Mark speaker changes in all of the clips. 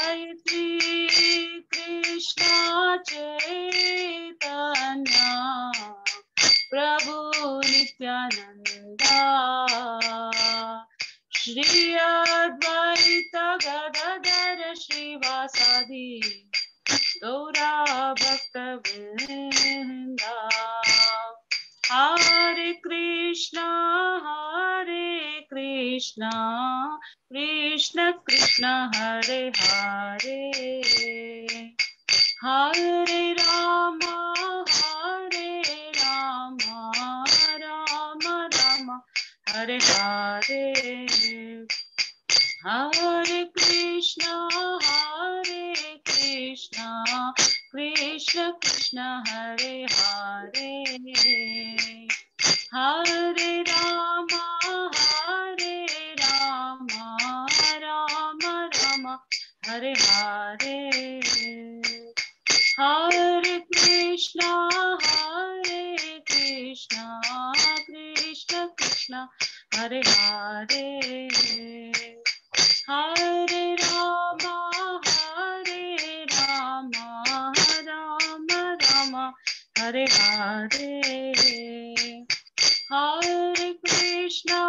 Speaker 1: Shri Krishna Chaitanya Prabhu Nityananda Shri Advaita Gadadhara Srivasadi Gaura Bhakta Vrinda Hare Krishna Krishna Krishna Hare Hare Hare Rama Rama Rama Hare Hare Hare Krishna Krishna Krishna Hare Hare Hare Rama Rama Rama Hare Hare Hare Krishna Krishna Krishna Hare Hare Hare Rama Rama Hare Hare Hare Krishna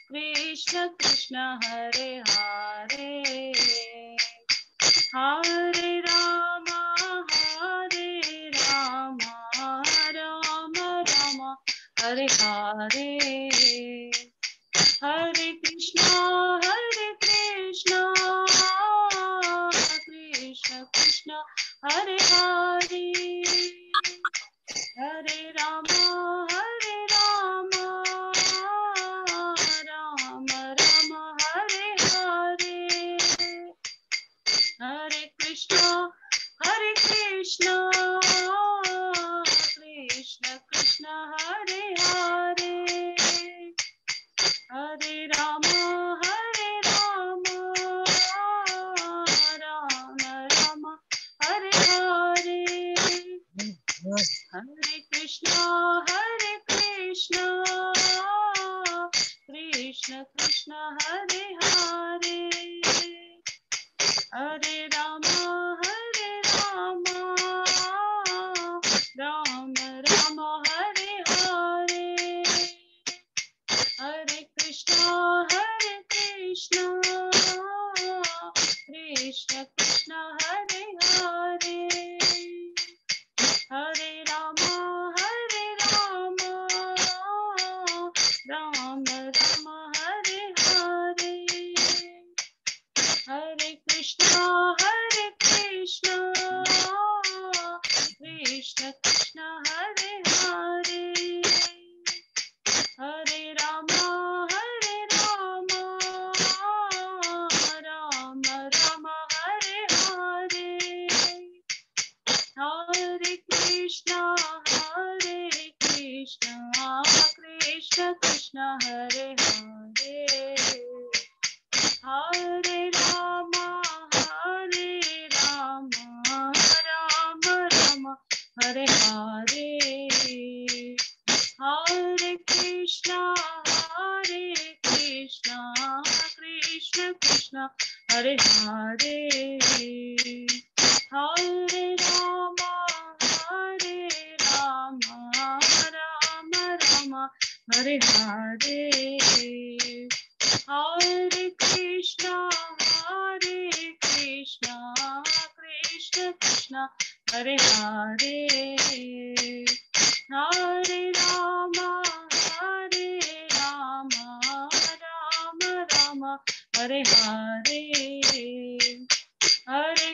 Speaker 1: Krishna Krishna Hare Hare Hare Rama Rama Hare Hare Hare Krishna Krishna Krishna Hare Hare Hare Rama Rama Rama Hare Hare Hare Krishna Krishna Krishna Hare Hare Hare Rama Rama Rama Hare Hare Hare Krishna Krishna Krishna Hare Hare Hare Rama Rama Rama Hare Hare Hare Krishna Krishna Krishna Hare Hare Hare Rama Rama Hare Hare Hare Krishna Krishna Krishna Hare Hare Hare Rama Rama Hare Hare Hare Krishna Krishna Hare Hare Hare Rama Rama Hare Hare Hare Krishna Krishna Hare Hare Hare Rama Rama Hare Hare Hare Krishna Krishna Hare Hare Hare Rama Rama Hare Hare Hare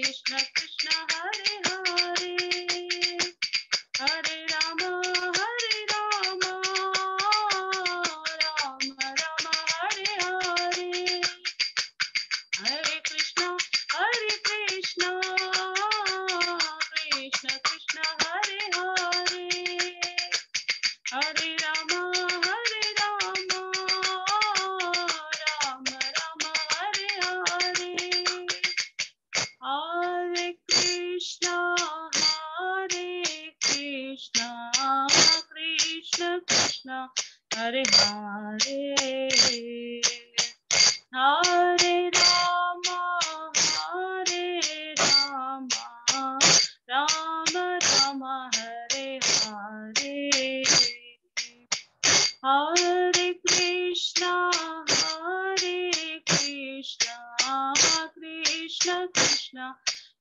Speaker 1: Krishna Krishna Hare Hare Hare Rama Rama Hare Hare Hare Krishna Krishna Hare Hare Hare Rama Rama Hare Hare Hare Krishna Krishna Hare Hare, Hare Rama, Hare Rama, Rama Rama, Hare Hare, Hare Krishna, Krishna Krishna,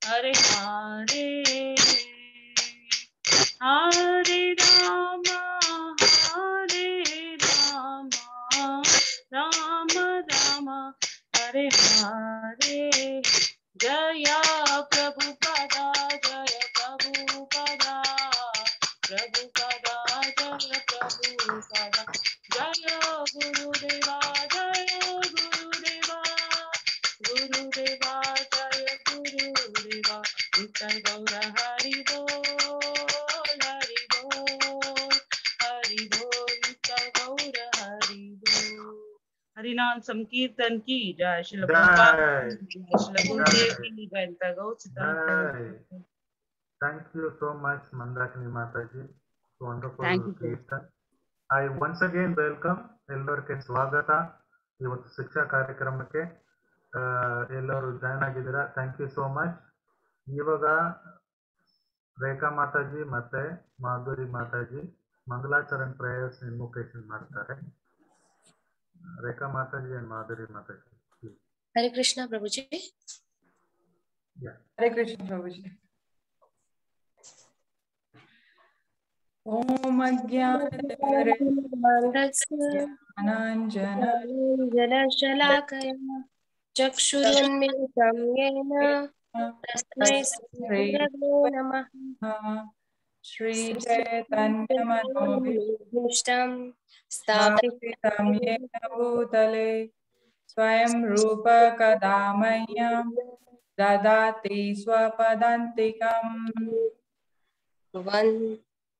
Speaker 1: Hare Hare, Hare Rama, Rama Rama, Hare Hare. Jaya Prabhupada, Jaya Prabhupada, Prabhupada, Jaya Prabhupada, Jaya Gurudeva, Jaya Gurudeva, Gurudeva, Jaya Gurudeva, Nitai Gaura Hari Bol, Hari Bol, Hari Bol, Nitai Gaura Hari Bol. हरिनाम संकीर्तन की जय, श्रील प्रभुपाद की जय, श्रील गुरुदेव की जय, निताई गौर Sitanath.
Speaker 2: Thank you so much, Mandakini Mataji. Wonderful
Speaker 1: Thank you, sir.
Speaker 2: Kirtan. I once again welcome ಎಲ್ಲರಿಗೆ ಸ್ವಾಗತ ಇವತ್ತು ಶಿಕ್ಷಾ ಕಾರ್ಯಕ್ರಮಕ್ಕೆ. ಎಲ್ಲರೂ ಜಾಯ್ನ್ ಆಗಿದ್ದೀರಾ, ಥ್ಯಾಂಕ್ ಯು ಸೋ ಮಚ್. ಇವಾಗ ರೇಖಾ ಮಾತಾಜಿ ಮತ್ತೆ ಮಾಧುರಿ ಮಾತಾಜಿ ಮಂಗಲಾಚರಣ್ ಪ್ರೇಯರ್ಸ್ ಇನ್ವೊಕೇಶನ್ ಮಾಡ್ತಾರೆ. ರೇಖಾ Mataji and Madhuri Mataji, please.
Speaker 3: Hare Krishna Prabhuji.
Speaker 2: Yeah.
Speaker 4: Hare Krishna Prabhuji. Om
Speaker 3: Jnana Chakshurunmilitam Yena Tasmai Shri Namah.
Speaker 4: Shri Chaitanya
Speaker 3: Manobhishtam
Speaker 4: Sthapitam Yena Bhutale Swayam Rupa Kadamayyam Dadati Swapadantikam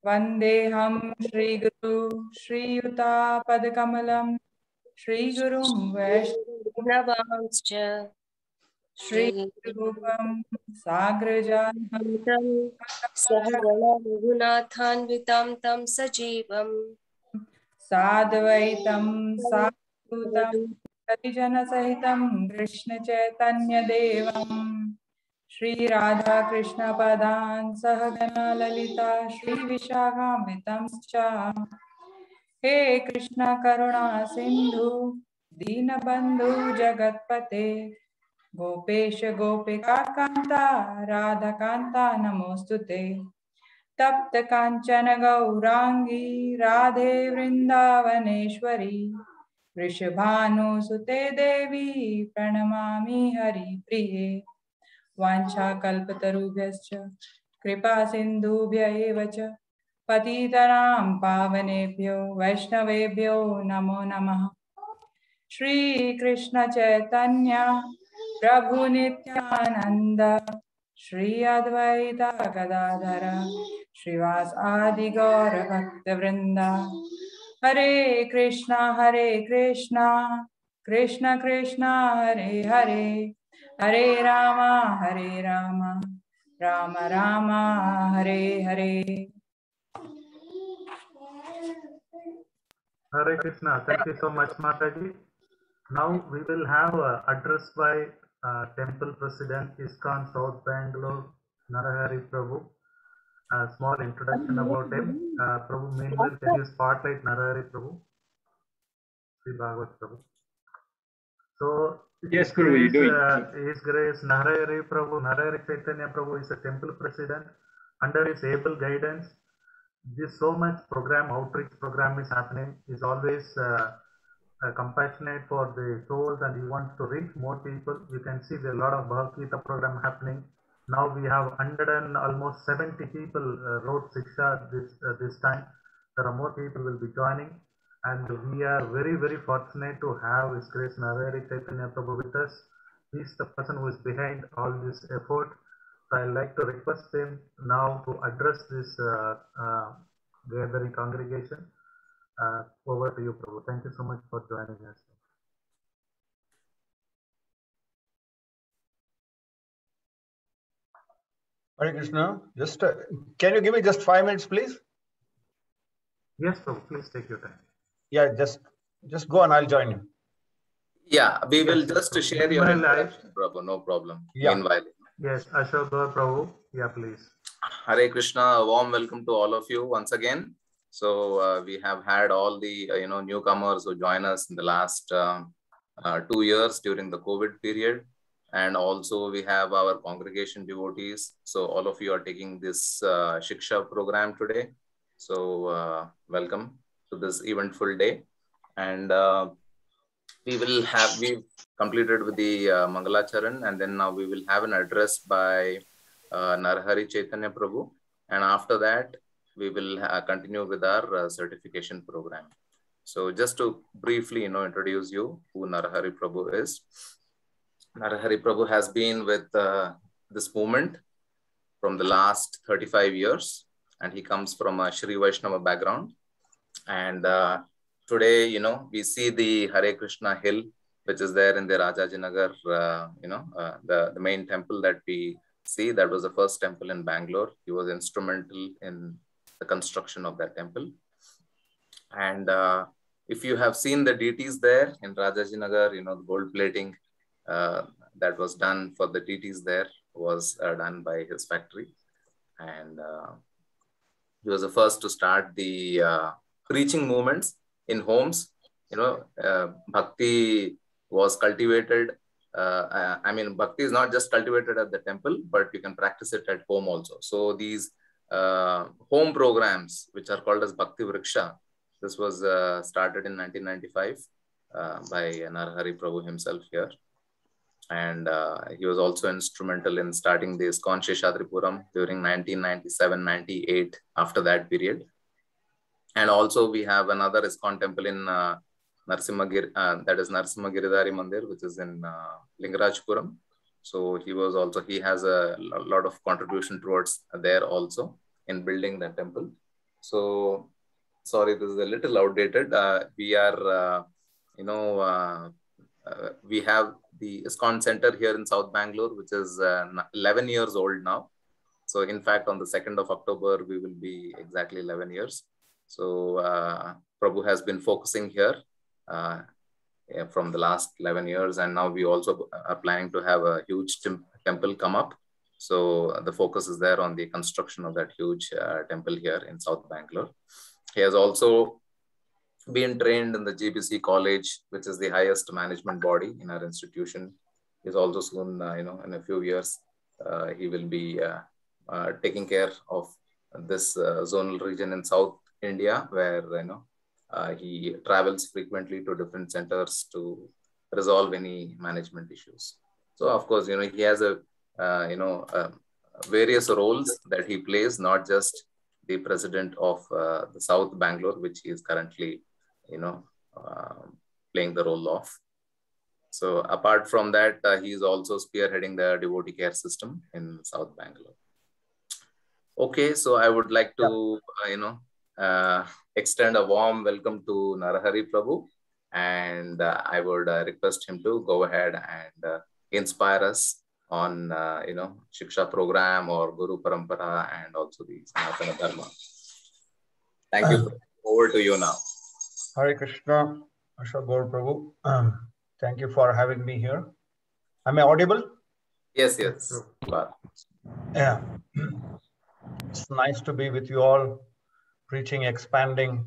Speaker 4: Vandeham Shri Guru Shri Yuta Padakamalam Shri Gurum
Speaker 3: Vaishnavanscha
Speaker 4: Shri Rupam Sagrajatam
Speaker 3: Sahagana Raghunathanvitam Tam Sajivam
Speaker 4: Sadvaitam Sadhutam Sarijana Sahitam Krishna Chaitanya Devam Shri Radha Krishna Padan Sahagana Lalita Shri Vishakhamvitam Cha He Krishna Karuna Sindhu Dinabandhu Jagatpate Gopesha Gopika Kanta Radha Kanta Namostute Tapta Kanchana Gaurangi Radhe Vrindavaneshwari Rishabhanu Sute Devi Pranamami Hari Priye Vancha Kalpatarubhyascha Kripa Sindhubhya eva cha Patitanam Pavanebhyo Vaishnavebhyo Namo Namaha. Shri Krishna Chaitanya Prabhu Nityananda Shri Advaita Gadadhara Shrivas Adi Gaura Bhakta Vrinda Hare Krishna Krishna Krishna Hare Hare Hare Rama Rama Rama Hare Hare.
Speaker 2: Hare Krishna. Thank you so much, Mataji. Now we will have an address by Temple President, ISKCON South Bangalore, Narahari Prabhu. A small introduction about him. Prabhu, meanwhile, can you spotlight Narahari Prabhu? Sri Bhagavad Prabhu. So,
Speaker 5: yes, Prabhu, you do it.
Speaker 2: His Grace Narahari Prabhu, Narahari Chaitanya Prabhu is a temple president. Under his able guidance, this so much program, outreach program is happening. He's always compassionate for the souls and he wants to reach more people. You can see there are a lot of Bhagavad Gita program happening. Now we have almost 70 people wrote Siksha this time. There are more people will be joining. And we are very, very fortunate to have His Grace Narahari Chaitanya Prabhu with us. He is the person who is behind all this effort. So I'd like to request him now to address this gathering congregation. Over to you, Prabhu. Thank you so much for joining us.
Speaker 5: Hare Krishna. Just can you give me just 5 minutes, please?
Speaker 2: Yes, Prabhu. Please take your time.
Speaker 5: Yeah, just go and I'll join you.
Speaker 6: Yeah, we will
Speaker 2: Yes.
Speaker 6: just share your
Speaker 2: Meanwhile,
Speaker 6: introduction, Prabhu. No problem.
Speaker 5: Yeah.
Speaker 6: Meanwhile.
Speaker 2: Yes, Ashok Gaur Prabhu. Yeah, please.
Speaker 6: Hare Krishna, a warm welcome to all of you once again. So we have had all the newcomers who join us in the last 2 years during the COVID period, and also we have our congregation devotees. So all of you are taking this Shiksha program today. So welcome to this eventful day, and we've completed with the Mangalacharan, and then now we will have an address by Narahari Chaitanya Prabhu, and after that we will continue with our certification program. So just to briefly introduce you who Narahari Prabhu is. Narahari Prabhu has been with this movement from the last 35 years, and he comes from a Shri Vaishnava background. And today, we see the Hare Krishna hill, which is there in the Rajajinagar, the main temple that we see. That was the first temple in Bangalore. He was instrumental in the construction of that temple. And if you have seen the deities there in Rajajinagar, the gold plating that was done for the deities there was done by his factory. And he was the first to start the preaching movements in homes. Bhakti was cultivated. Bhakti is not just cultivated at the temple, but you can practice it at home also. So these home programs, which are called as Bhakti Vriksha, this was started in 1995 by Narahari Prabhu himself here. And he was also instrumental in starting the ISKCON Seshadripuram during 1997-98 after that period. And also we have another ISKCON temple in Narsimhagiri, that is Narsimhagiridhari Mandir, which is in Lingarajpuram. So he has a lot of contribution towards there also in building that temple. So sorry, this is a little outdated. We are, we have the ISKCON Center here in South Bangalore, which is 11 years old now. So in fact, on the 2nd of October, we will be exactly 11 years. So Prabhu has been focusing here from the last 11 years. And now we also are planning to have a huge temple come up. So the focus is there on the construction of that huge temple here in South Bangalore. He has also been trained in the GBC College, which is the highest management body in our institution. He's also soon, in a few years, he will be taking care of this zonal region in South India, where he travels frequently to different centers to resolve any management issues. So of course, he has various roles that he plays, not just the president of the South Bangalore, which he is currently playing the role of. So apart from that, he is also spearheading the devotee care system in South Bangalore. Okay, so I would like to extend a warm welcome to Narahari Prabhu, and I would request him to go ahead and inspire us on Shiksha program or Guru Parampara and also the Sanatana Dharma. Thank you. Over to you now.
Speaker 5: Hare Krishna, Ashok Gaur Prabhu. Thank you for having me here. Am I audible?
Speaker 6: Yes.
Speaker 5: Yeah. It's nice to be with you all, preaching, expanding.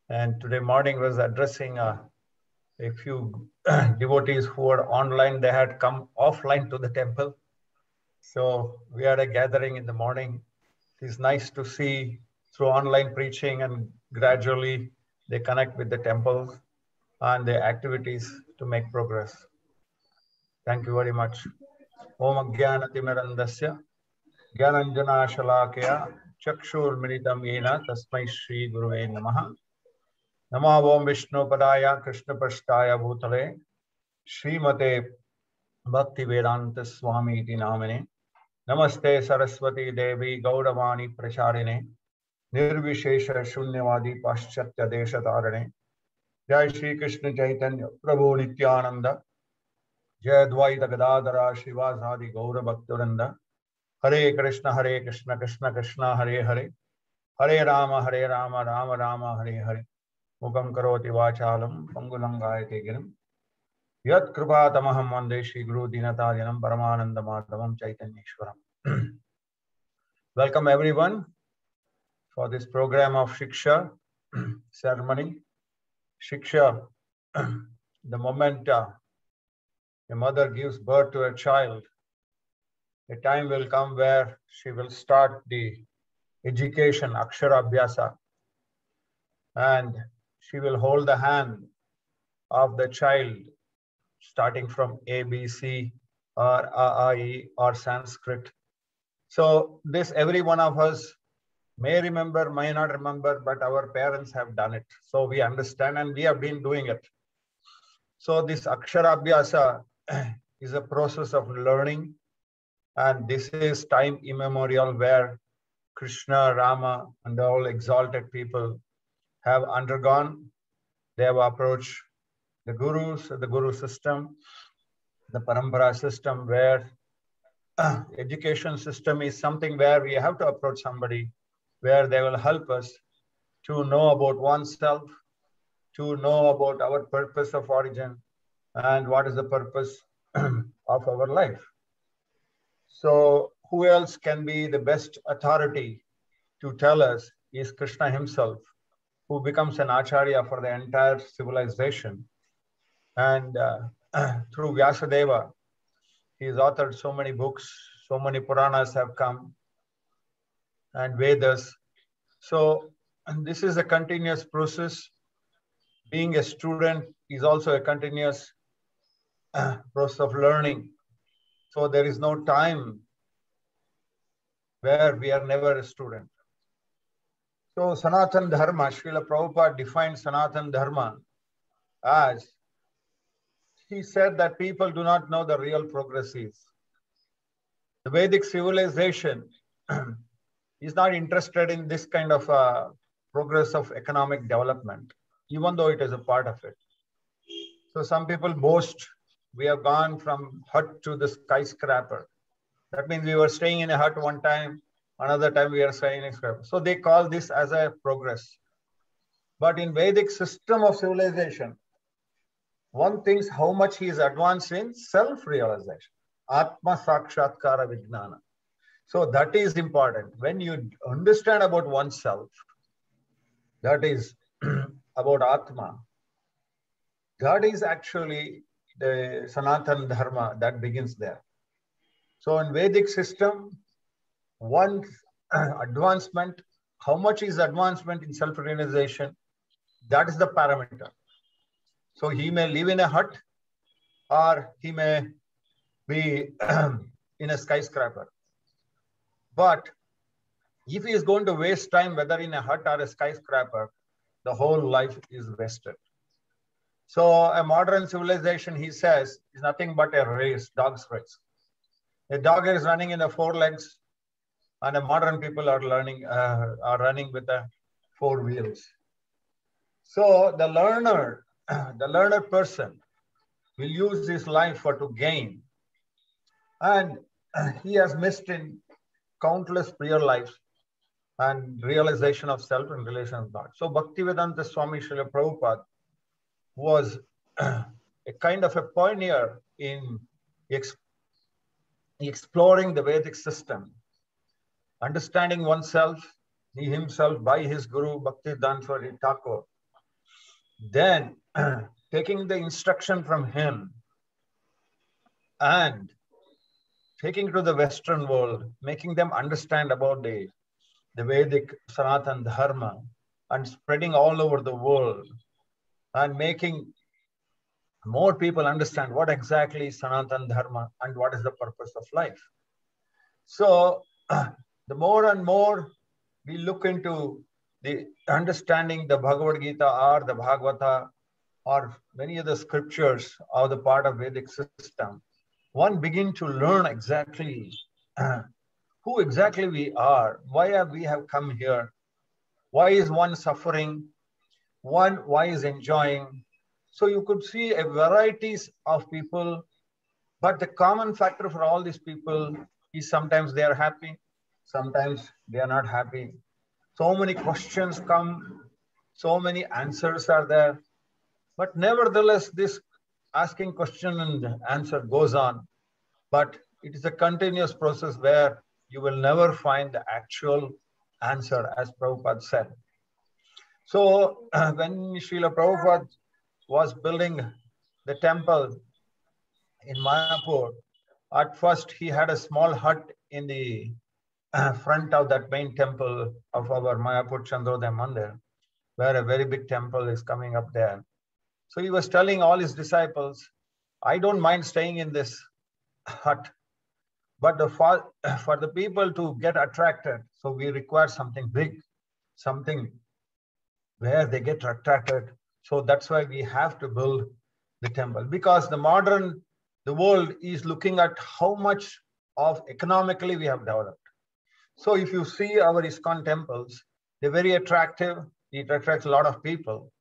Speaker 5: And today morning was addressing a few devotees who were online. They had come offline to the temple. So we had a gathering in the morning. It's nice to see through online preaching, and gradually they connect with the temple and the activities to make progress. Thank you very much. Om Jnanatimirandasya Jnananjana Shalakaya Chakshur Militam Yena Tasmai Shri Guruve Namaha. Namo Om Vishnu Padaya Krishna Prasthaya Bhutale Srimate Bhakti Vedanta Swami iti namine. Namaste Saraswati Devi Gauravani Pracharine Nirvishesha Shunyavadi Paschatya Deshatarane. Jai Shri Krishna Chaitanya Prabhu Nityananda Jai Dvaita Gadadara Shivasadi Gaura Bhaktaranda. Hare Krishna Krishna Krishna Hare Hare Hare Rama Rama Rama Hare Hare. Mukam karoti vachalam pangulangayate girim. Yat kripatamaham vande Shri Guru Dinatadinam Paramananda Madhavam Chaitanyeshwaram. Welcome everyone for this program of Shiksha ceremony. Shiksha, the moment a mother gives birth to a child, a time will come where she will start the education, Akshara Abhyasa, and she will hold the hand of the child starting from A, B, C, or A, E, or Sanskrit. So this, every one of us may remember, may not remember, but our parents have done it. So we understand and we have been doing it. So this Akshara Abhyasa is a process of learning. And this is time immemorial where Krishna, Rama, and all exalted people have undergone. They have approached the gurus, the guru system, the parampara system, where education system is something where we have to approach somebody where they will help us to know about oneself, to know about our purpose of origin, and what is the purpose of our life. So who else can be the best authority to tell us is Krishna himself, who becomes an acharya for the entire civilization. And through Vyasadeva, he has authored so many books, so many Puranas have come, and Vedas. So this is a continuous process. Being a student is also a continuous process of learning. So there is no time where we are never a student. So Sanatana Dharma, Srila Prabhupada defined Sanatana Dharma as, he said that people do not know the real progress is. The Vedic civilization is not interested in this kind of progress of economic development, even though it is a part of it. So some people boast, we have gone from hut to the skyscraper. That means we were staying in a hut one time, another time we are staying in a skyscraper. So they call this as a progress. But in Vedic system of civilization, one thinks how much he is advanced in self-realization. Atma Sakshatkara Vijnana. So that is important. When you understand about oneself, that is about Atma, that is actually the Sanatana Dharma that begins there. So in Vedic system, one advancement, how much is advancement in self-realization, that is the parameter. So he may live in a hut or he may be in a skyscraper. But if he is going to waste time, whether in a hut or a skyscraper, the whole life is wasted. So a modern civilization, he says, is nothing but a race, dog's race. A dog is running in the four legs, and a modern people are running with the four wheels. So the learner person will use his life for to gain, and he has missed in countless prayer lives and realization of self and relation with God. So Bhaktivedanta Swami Srila Prabhupada was a kind of a pioneer in exploring the Vedic system, understanding oneself, he himself by his guru Bhaktivedanta Swami Thakur, then taking the instruction from him and taking to the Western world, making them understand about the Vedic Sanatana Dharma and spreading all over the world and making more people understand what exactly is Sanatana Dharma and what is the purpose of life. So the more and more we look into the understanding the Bhagavad Gita or the Bhagavata or many of the scriptures are the part of Vedic system, one begin to learn exactly who exactly we are, why we have come here, why is one suffering, why is enjoying. So you could see a varieties of people, but the common factor for all these people is sometimes they are happy, sometimes they are not happy. So many questions come, So many answers are there. But nevertheless, this asking question and answer goes on. But it is a continuous process where you will never find the actual answer, as Prabhupada said. So when Srila Prabhupada was building the temple in Mayapur, at first he had a small hut in the front of that main temple of our Mayapur Chandrodaya Mandir, where a very big temple is coming up there. So he was telling all his disciples, I don't mind staying in this hut, but for the people to get attracted, so we require something big, something where they get attracted. So that's why we have to build the temple, because the world is looking at how much of economically we have developed. So if you see our ISKCON temples, they're very attractive. It attracts a lot of people.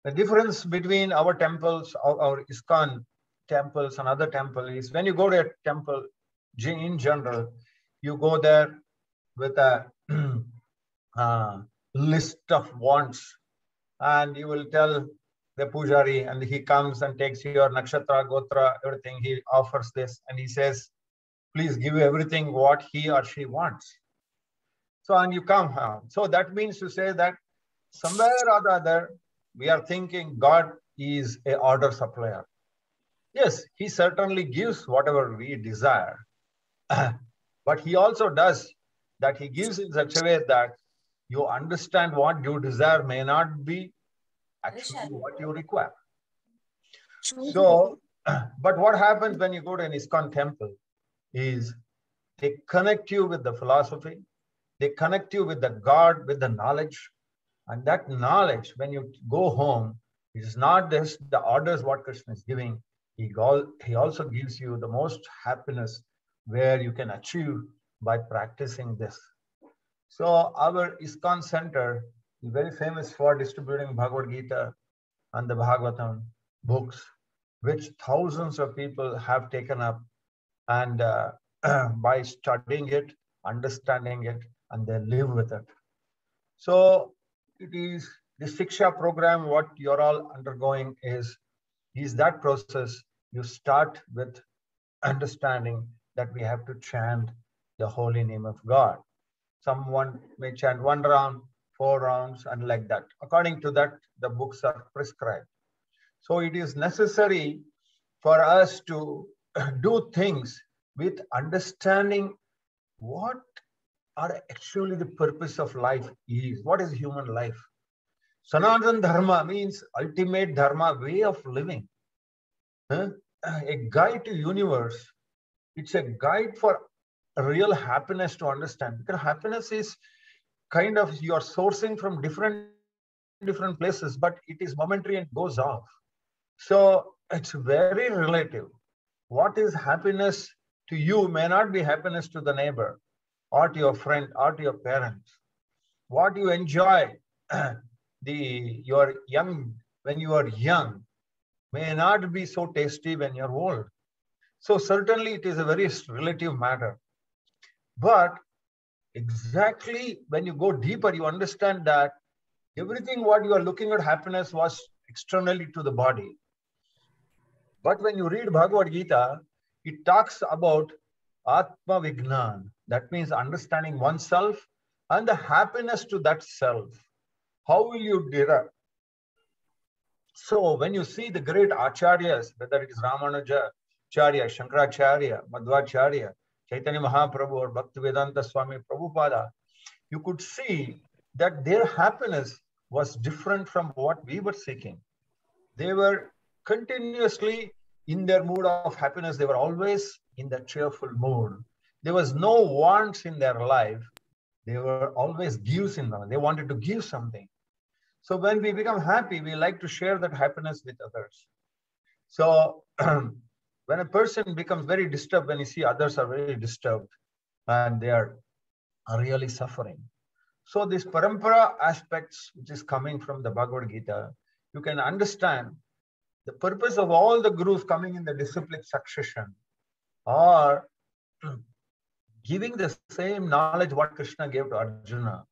Speaker 5: The difference between our temples, our ISKCON temples and other temples is when you go to a temple in general, you go there with a list of wants, and you will tell the pujari, and he comes and takes your nakshatra, gotra, everything. He offers this and he says, please give everything what he or she wants. So, and you come home. So that means to say that somewhere or the other, we are thinking God is an order supplier. Yes, he certainly gives whatever we desire. But he also does that. He gives in such a way that you understand what you desire may not be actually what you require. So, but what happens when you go to an ISKCON temple is they connect you with the philosophy, they connect you with the God, with the knowledge. And that knowledge, when you go home, it is not just the orders what Krishna is giving. He also gives you the most happiness where you can achieve by practicing this. So our ISKCON center is very famous for distributing Bhagavad Gita and the Bhagavatam books, which thousands of people have taken up, and by studying it, understanding it, and they live with it. So it is the Siksha program, what you're all undergoing is that process. You start with understanding that we have to chant the holy name of God. Someone may chant 1 round, 4 rounds, and like that. According to that, the books are prescribed. So it is necessary for us to do things with understanding what are actually the purpose of life is. What is human life? Sanatana Dharma means ultimate Dharma, way of living. A guide to universe. It's a guide for real happiness to understand. Because happiness is kind of you are sourcing from different places, but it is momentary and goes off. So it's very relative. What is happiness to you may not be happiness to the neighbor or to your friend or to your parents. What you enjoy when you are young may not be so tasty when you're old. So certainly it is a very relative matter. But exactly when you go deeper, you understand that everything what you are looking at happiness was externally to the body. But when you read Bhagavad Gita, it talks about Atma Vignan. That means understanding oneself and the happiness to that self. How will you derive? So when you see the great acharyas, whether it is Ramanuja Acharya, Shankaracharya, Madhvacharya, Chaitanya Mahaprabhu or Bhaktivedanta Swami Prabhupada, you could see that their happiness was different from what we were seeking. They were continuously in their mood of happiness. They were always in that cheerful mood. There was no wants in their life. They were always gives in them. They wanted to give something. So when we become happy, we like to share that happiness with others. So when a person becomes very disturbed, when you see others are very disturbed and they are really suffering. So this parampara aspects, which is coming from the Bhagavad Gita, you can understand the purpose of all the gurus coming in the disciplic succession are giving the same knowledge what Krishna gave to Arjuna.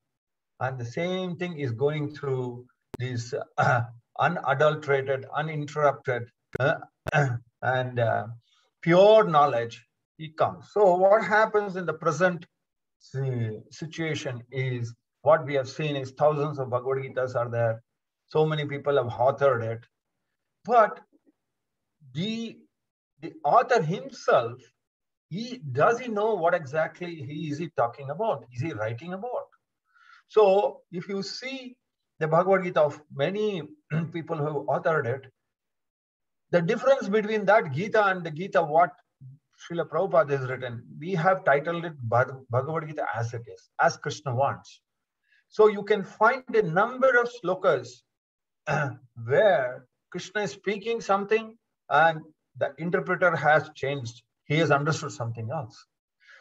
Speaker 5: And the same thing is going through this unadulterated, uninterrupted, and pure knowledge, he comes. So what happens in the present situation is, what we have seen is thousands of Bhagavad Gitas are there. So many people have authored it. But the author himself, does he know what exactly is he talking about? Is he writing about? So if you see the Bhagavad Gita of many people who authored it, the difference between that Gita and the Gita what Srila Prabhupada has written, we have titled it Bhagavad Gita as it is, as Krishna wants. So you can find a number of slokas where Krishna is speaking something and the interpreter has changed. He has understood something else.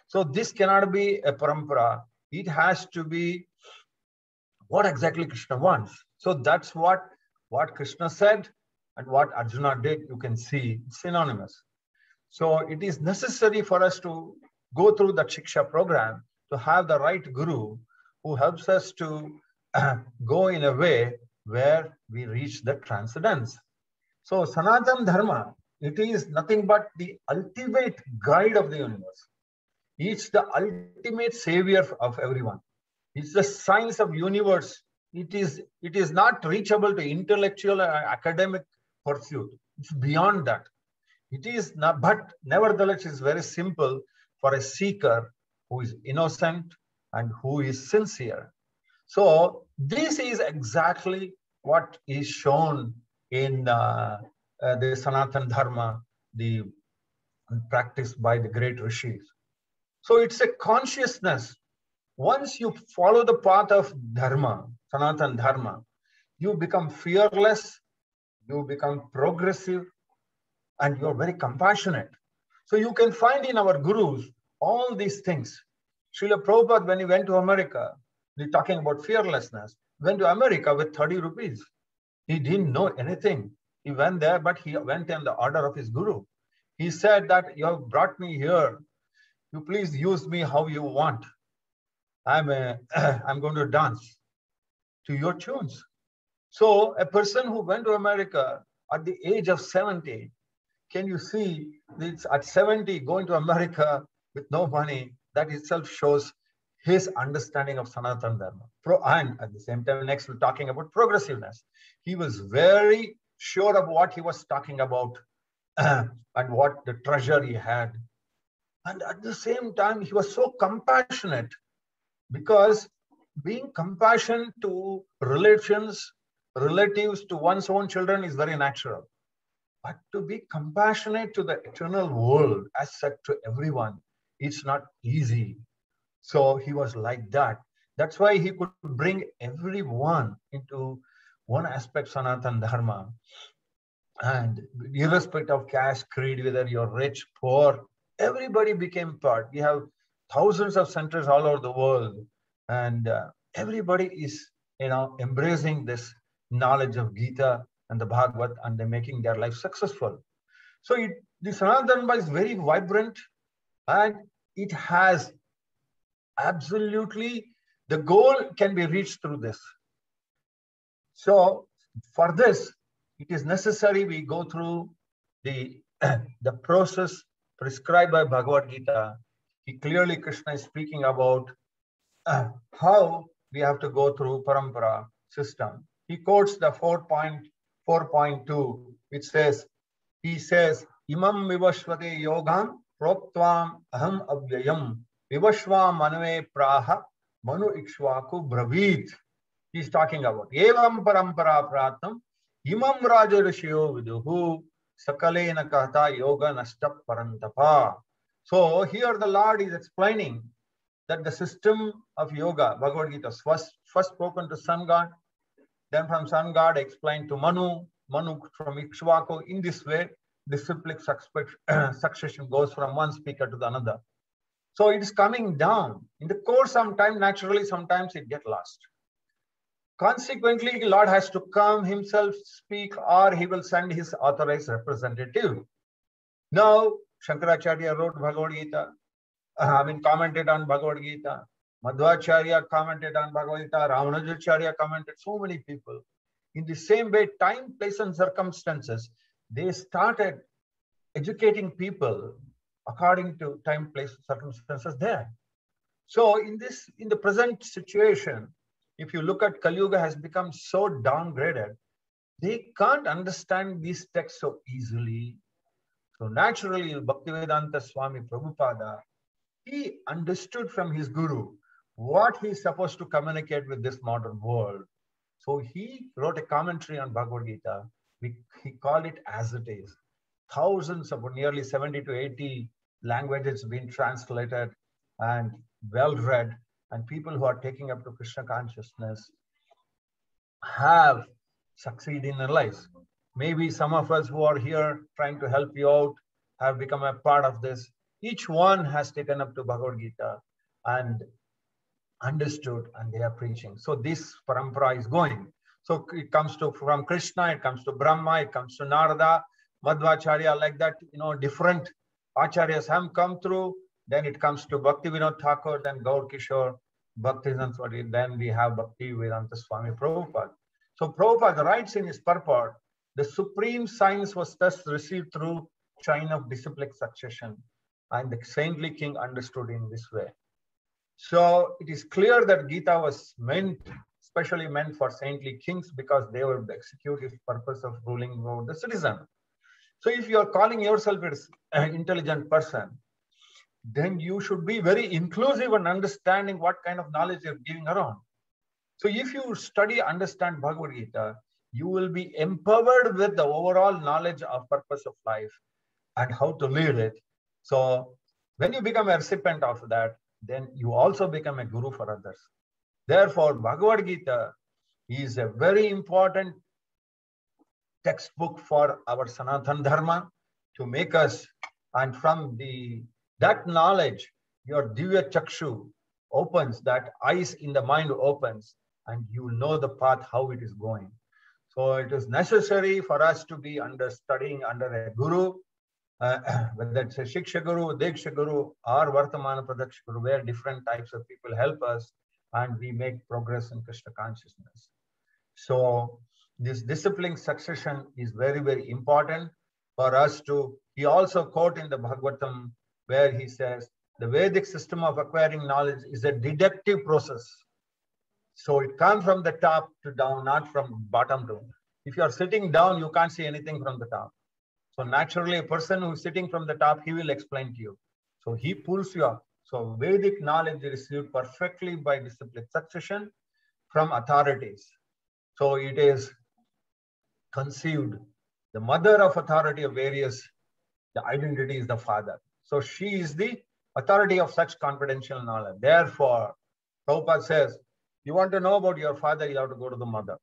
Speaker 5: So this cannot be a parampara. It has to be what exactly Krishna wants. So that's what Krishna said and what Arjuna did. You can see it's synonymous. So it is necessary for us to go through the Shiksha program to have the right guru who helps us to go in a way where we reach the transcendence. So Sanatana Dharma, it is nothing but the ultimate guide of the universe. It's the ultimate savior of everyone. It's the science of universe. It is not reachable to intellectual or academic pursuit. It's beyond that. It is not, but nevertheless, it's very simple for a seeker who is innocent and who is sincere. So this is exactly what is shown in the Sanatana Dharma, the practiced by the great rishis. So it's a consciousness. Once you follow the path of Dharma, Sanatana Dharma, you become fearless, you become progressive, and you're very compassionate. So you can find in our gurus all these things. Srila Prabhupada, when he went to America, he's talking about fearlessness, went to America with 30 rupees. He didn't know anything. He went there, but he went in the order of his guru. He said that you have brought me here. You please use me how you want. I'm going to dance to your tunes. So a person who went to America at the age of 70, can you see it's at 70 going to America with no money? That itself shows his understanding of Sanatana Dharma. And at the same time, next we're talking about progressiveness. He was very sure of what he was talking about and what the treasure he had. And at the same time, he was so compassionate, because being compassionate to relatives to one's own children is very natural. But to be compassionate to the eternal world as such to everyone, it's not easy. So he was like that. That's why he could bring everyone into one aspect, Sanatana Dharma. And irrespective of caste, creed, whether you're rich, poor, everybody became part. We have thousands of centers all over the world. And everybody is, embracing this knowledge of Gita and the Bhagavad, and they're making their life successful. So the Sanatana Dharma is very vibrant, and it has absolutely, the goal can be reached through this. So for this, it is necessary we go through the process prescribed by Bhagavad Gita. Clearly, Krishna is speaking about how we have to go through parampara system. He quotes the 4.2, which says, Imam vivashvate yogam proktvam aham avyayam vivashvam manave praha manu ikshvaku bravit. He's talking about evam parampara pratam imam raja rishyo viduhu sakalena kahta yoga nashta parantapa. So here the Lord is explaining that the system of yoga, Bhagavad Gita, first spoken to sun god, then from sun god explained to Manu from Ikshvaku. In this way, the cyclic succession goes from one speaker to the another. So it is coming down. In the course, sometimes, naturally, sometimes it gets lost. Consequently, Lord has to come himself, speak, or he will send his authorized representative. Now, Shankaracharya wrote Bhagavad Gita, commented on Bhagavad Gita. Madhvacharya commented on Bhagavad Gita. Ramanujacharya commented, so many people. In the same way, time, place, and circumstances, they started educating people according to time, place, circumstances there. So in the present situation, if you look at Kali Yuga has become so downgraded, they can't understand these texts so easily. So naturally, Bhaktivedanta Swami Prabhupada, he understood from his guru what he's supposed to communicate with this modern world. So he wrote a commentary on Bhagavad Gita. He called it as it is. Thousands of nearly 70 to 80 languages being translated and well read, and people who are taking up to Krishna consciousness have succeeded in their lives. Maybe some of us who are here trying to help you out have become a part of this. Each one has taken up to Bhagavad Gita and understood, and they are preaching. So this parampara is going. So it comes to from Krishna, it comes to Brahma, it comes to Narada, Madhvacharya, like that, different acharyas have come through. Then it comes to Bhaktivinoda Thakur, then Gaur Kishore, Bhaktivedanta, then we have Bhaktivedanta Swami Prabhupada. So Prabhupada writes in his purport, the supreme science was thus received through chain of disciplic succession, and the saintly king understood in this way. So it is clear that Gita was especially meant for saintly kings, because they would execute its purpose of ruling over the citizen. So if you are calling yourself an intelligent person, then you should be very inclusive and understanding what kind of knowledge you're giving around. So if you study, understand Bhagavad Gita, you will be empowered with the overall knowledge of purpose of life and how to lead it. So when you become a recipient of that, then you also become a guru for others. Therefore, Bhagavad Gita is a very important textbook for our Sanatana Dharma to make us, and from that knowledge, your Divya Chakshu opens, that eyes in the mind opens, and you know the path, how it is going. So it is necessary for us to be studying under a guru, whether it's a Shiksha Guru, Diksha Guru, or Vartamana Pradaksha Guru, where different types of people help us and we make progress in Krishna consciousness. So this discipline succession is very, very important for us to. He also quote in the Bhagavatam where he says, the Vedic system of acquiring knowledge is a deductive process. So it comes from the top to down, not from bottom to. If you are sitting down, you can't see anything from the top. So naturally, a person who is sitting from the top, he will explain to you. So he pulls you up. So Vedic knowledge is received perfectly by disciplined succession from authorities. So it is conceived. The mother of authority of various, the identity is the father. So she is the authority of such confidential knowledge. Therefore, Prabhupada says, you want to know about your father, you have to go to the mother.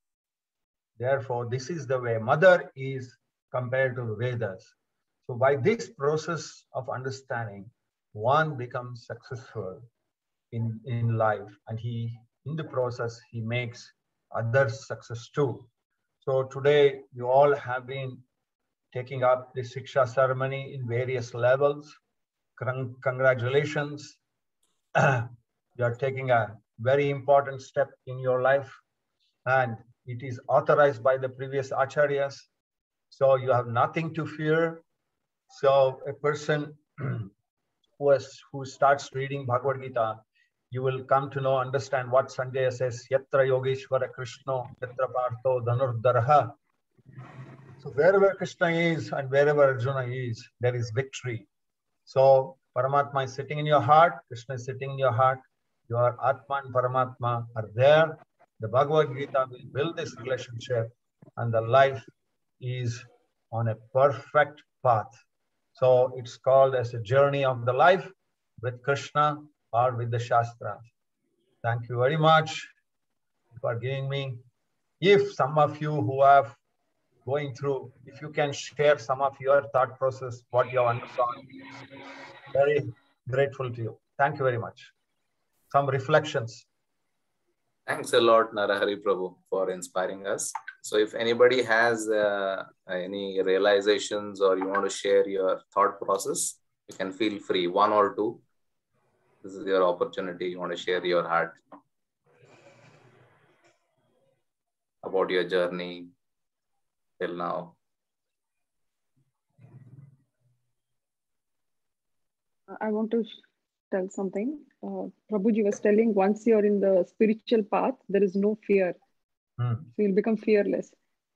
Speaker 5: Therefore, this is the way. Mother is compared to the Vedas. So by this process of understanding, one becomes successful in life, and in the process, he makes others success too. So today, you all have been taking up the Siksha ceremony in various levels. Congratulations. You are taking a very important step in your life, and it is authorized by the previous acharyas. So you have nothing to fear. So a person who starts reading Bhagavad Gita, you will come to know, understand what Sanjaya says, Yatra Yogeshwara Krishna, Yatra Partho Dhanurdharaha. So wherever Krishna is and wherever Arjuna is, there is victory. So Paramatma is sitting in your heart, Krishna is sitting in your heart, your Atma and Paramatma are there. The Bhagavad Gita will build this relationship, and the life is on a perfect path. So it's called as a journey of the life with Krishna or with the Shastras. Thank you very much for giving me. If some of you who have going through, if you can share some of your thought process, what you have undergone, very grateful to you. Thank you very much. Some reflections.
Speaker 6: Thanks a lot, Narahari Prabhu, for inspiring us. So if anybody has any realizations or you want to share your thought process, you can feel free, one or two. This is your opportunity. You want to share your heart. about your journey till now.
Speaker 7: I want to tell something. Prabhuji was telling, once you're in the spiritual path, there is no fear. So you'll become fearless.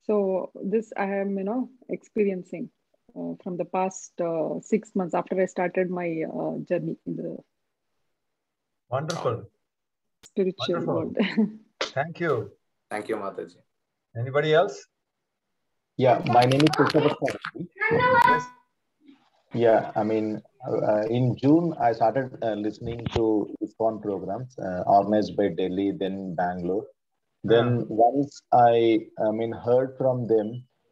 Speaker 7: So this I am, experiencing from the past 6 months after I started my journey in the
Speaker 5: Wonderful.
Speaker 7: spiritual
Speaker 5: Wonderful.
Speaker 7: world.
Speaker 5: Thank you.
Speaker 6: Thank you, Mataji.
Speaker 5: Anybody else?
Speaker 8: Yeah, my name is Krishna.
Speaker 5: Yes.
Speaker 8: Yeah, I mean, in June, I started listening to ISKCON programs organized by Delhi, then Bangalore. Then once I heard from them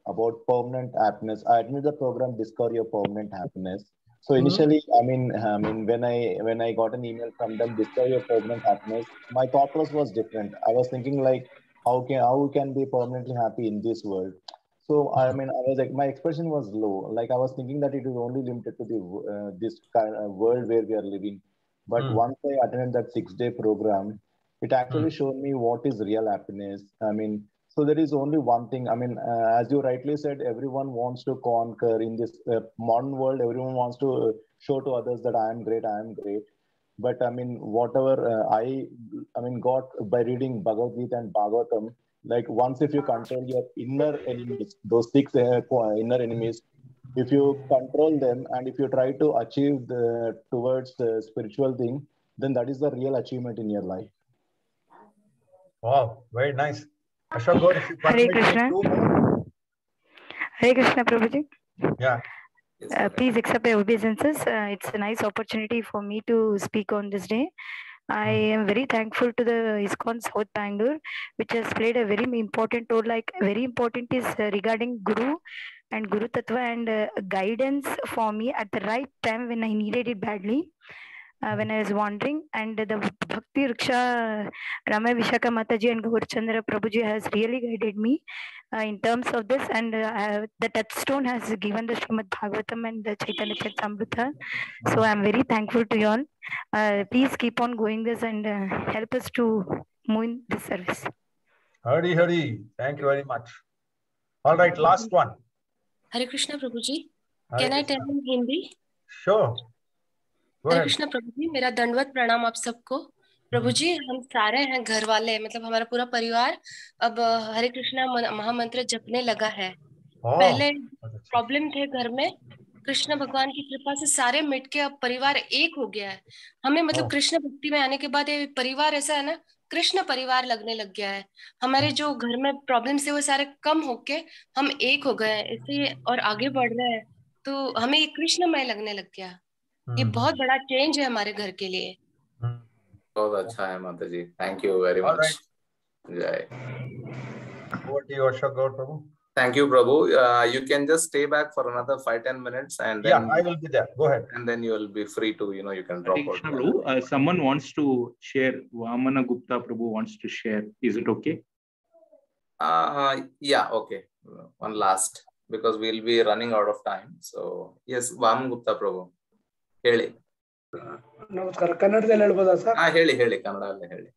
Speaker 8: about permanent happiness, I admit the program Discover Your Permanent Happiness. So initially, when I got an email from them, Discover Your Permanent Happiness, my thought process was different. I was thinking like, how can be permanently happy in this world? So I was like, my expression was low. Like I was thinking that it is only limited to the this kind of world where we are living. But once I attended that 6-day program, it actually showed me what is real happiness. So there is only one thing. As you rightly said, everyone wants to conquer in this modern world. Everyone wants to show to others that I am great. But whatever I got by reading Bhagavad Gita and Bhagavatam, like once if you control your inner enemies, those 6 inner enemies, if you control them and if you try to achieve towards the spiritual thing, then that is the real achievement in your life.
Speaker 5: Wow, very nice. Ashok God, if you
Speaker 9: Hare Krishna. Hare Krishna, Prabhuji.
Speaker 5: Yeah.
Speaker 9: Please accept my obeisances. It's a nice opportunity for me to speak on this day. I am very thankful to the ISKCON South Bangalore, which has played a very important role. Like very important is regarding Guru and Guru Tattva and guidance for me at the right time when I needed it badly. When I was wandering, and the Bhakti Riksha, Ramaya Vishaka Mataji and Gaur Chandra Prabhuji has really guided me in terms of this, and the touchstone has given the Srimad Bhagavatam and the Chaitanya Charitamrita. So I am very thankful to you all. Please keep on going this and help us to move in this service.
Speaker 5: Hari Hari, thank you very much. All right, last one.
Speaker 3: Hare Krishna Prabhuji.
Speaker 5: Hare
Speaker 3: Can I
Speaker 5: Krishna.
Speaker 3: tell in Hindi?
Speaker 5: Sure. Go
Speaker 3: Hare
Speaker 5: ahead.
Speaker 3: Krishna प्रभु जी, मेरा दंडवत प्रणाम आप सबको। प्रभु जी, हम सारे हैं घर वाले, मतलब हमारा पूरा परिवार अब हरे कृष्णा महामंत्र जपने लगा है। पहले प्रॉब्लम थे घर में, कृष्ण भगवान की कृपा से सारे मिट के अब परिवार एक हो गया है। हमें मतलब कृष्ण भक्ति में आने के बाद ये परिवार ऐसा है ना, कृष्ण परिवार लगने लग गया है। हमारे जो घर में प्रॉब्लम से वो सारे कम होके हम एक हो गए हैं इसलिए और आगे बढ़ रहे हैं, तो हमें ये कृष्णमय लगने लग गया। ये बहुत बड़ा चेंज है हमारे घर के लिए।
Speaker 6: बहुत अच्छा है माता जी, थैंक यू वेरी मच। जय।
Speaker 5: Over to you, Ashok Gaur Prabhu.
Speaker 6: Thank you, Prabhu. You can just stay back for another 5-10 minutes, and then
Speaker 5: I will be there. Go ahead.
Speaker 6: And then you will be free to, you can drop out.
Speaker 10: Prabhu, someone wants to share. Vamana Gupta Prabhu wants to share. Is it okay?
Speaker 6: Yeah, okay. One last, because we'll be running out of time. So yes, Vamana Gupta Prabhu. ಹೇಳಿ.
Speaker 11: ನಮಸ್ಕಾರ. ಕನ್ನಡದಲ್ಲಿ ಹೇಳ್ಬೋದಾ sir?
Speaker 6: ಹೇಳಿ ಕನ್ನಡದಲ್ಲಿ ಹೇಳಿ.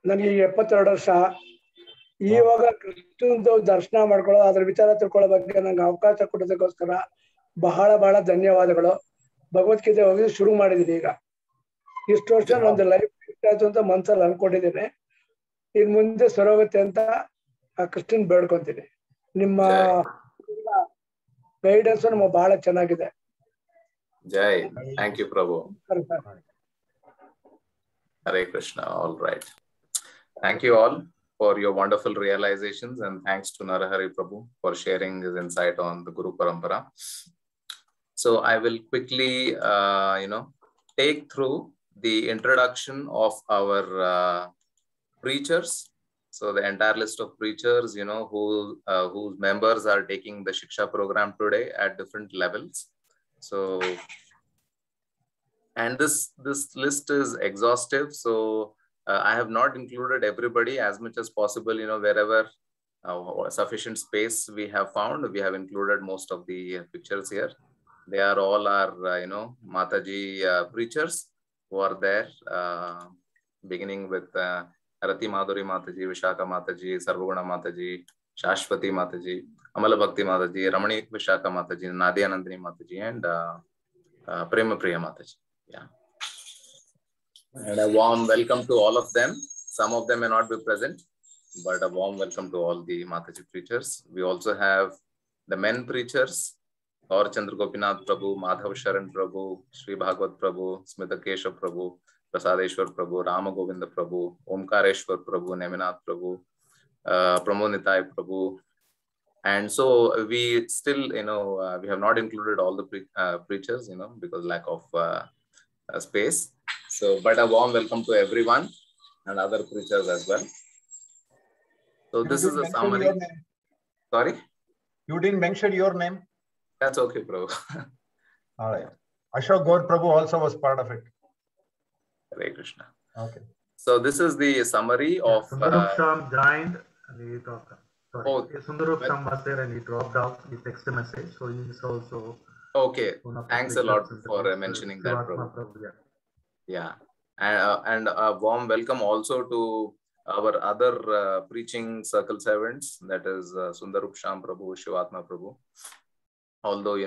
Speaker 11: ನನಗೆ 72 ವರ್ಷ. ಇವಾಗ ಕೃಷ್ಣಂದು ದರ್ಶನ ಮಾಡ್ಕೊಳ್ಳೋ ಅದ್ರ ವಿಚಾರ ತಿಳ್ಕೊಳ್ಳೋ ಬಗ್ಗೆ ನಂಗೆ ಅವಕಾಶ ಕೊಡೋದಕ್ಕೋಸ್ಕರ ಬಹಳ ಧನ್ಯವಾದಗಳು. ಭಗವದ್ಗೀತೆ ಹೋಗಿ ಶುರು ಮಾಡಿದೀನಿ ಈಗ. ಇಷ್ಟು ವರ್ಷ ನಂದು ಲೈಫ್ ಆಯ್ತು ಅಂತ ಮನ್ಸಲ್ಲಿ ಅನ್ಕೊಂಡಿದ್ದೀನಿ. ಇನ್ ಮುಂದೆ ಸರೋಗುತ್ತೆ ಅಂತ ಆ ಕೃಷ್ಣನ್ ಬೇಡ್ಕೊಂತೀನಿ. ನಿಮ್ಮ ಗೈಡೆನ್ಸ್ ನಮಗೆ ಬಹಳ ಚೆನ್ನಾಗಿದೆ.
Speaker 6: Jai. Thank you, Prabhu. Hare Krishna. All right. Thank you all for your wonderful realizations, and thanks to Narahari Prabhu for sharing his insight on the Guru Parampara. So I will quickly, take through the introduction of our preachers. So the entire list of preachers, whose members are taking the Shiksha program today at different levels. So, and this list is exhaustive. So I have not included everybody as much as possible, wherever sufficient space we have found, we have included most of the pictures here. They are all our, Mataji preachers who are there, beginning with Rati Madhuri Mataji, Vishaka Mataji, Sarvaguna Mataji, Shashwati Mataji, Amala Bhakti Mataji, Ramani Vishaka Mataji, Nadia Nandini Mataji, and Prema Priya Mataji. Yeah. And a warm welcome to all of them. Some of them may not be present, but a warm welcome to all the Mataji preachers. We also have the men preachers, Gaur Chandra Gopinath Prabhu, Madhav Sharan Prabhu, Sri Bhagavad Prabhu, Smita Keshav Prabhu, Prasadeshwar Prabhu, Rama Govinda Prabhu, Omkareshwar Prabhu, Neminath Prabhu, Pramod Nitai Prabhu. And so we still, we have not included all the preachers, because lack of space. So, but a warm welcome to everyone and other preachers as well. So this is a summary. Sorry?
Speaker 5: You didn't mention your name?
Speaker 6: That's okay, Prabhu.
Speaker 5: All right. Ashok Gaur Prabhu also was part of it.
Speaker 6: Hare Krishna.
Speaker 5: Okay.
Speaker 6: So this is the summary of...
Speaker 2: Sundarup Sham joined and he dropped out. Sorry. Sundarup Sham was there and he dropped out. He texted a message. So he is also...
Speaker 6: Okay. Thanks a lot for mentioning that, Prabhu. Yeah. And a warm welcome also to our other preaching circle servants, that is Sundarup Sham Prabhu, Shivatma Prabhu. Although,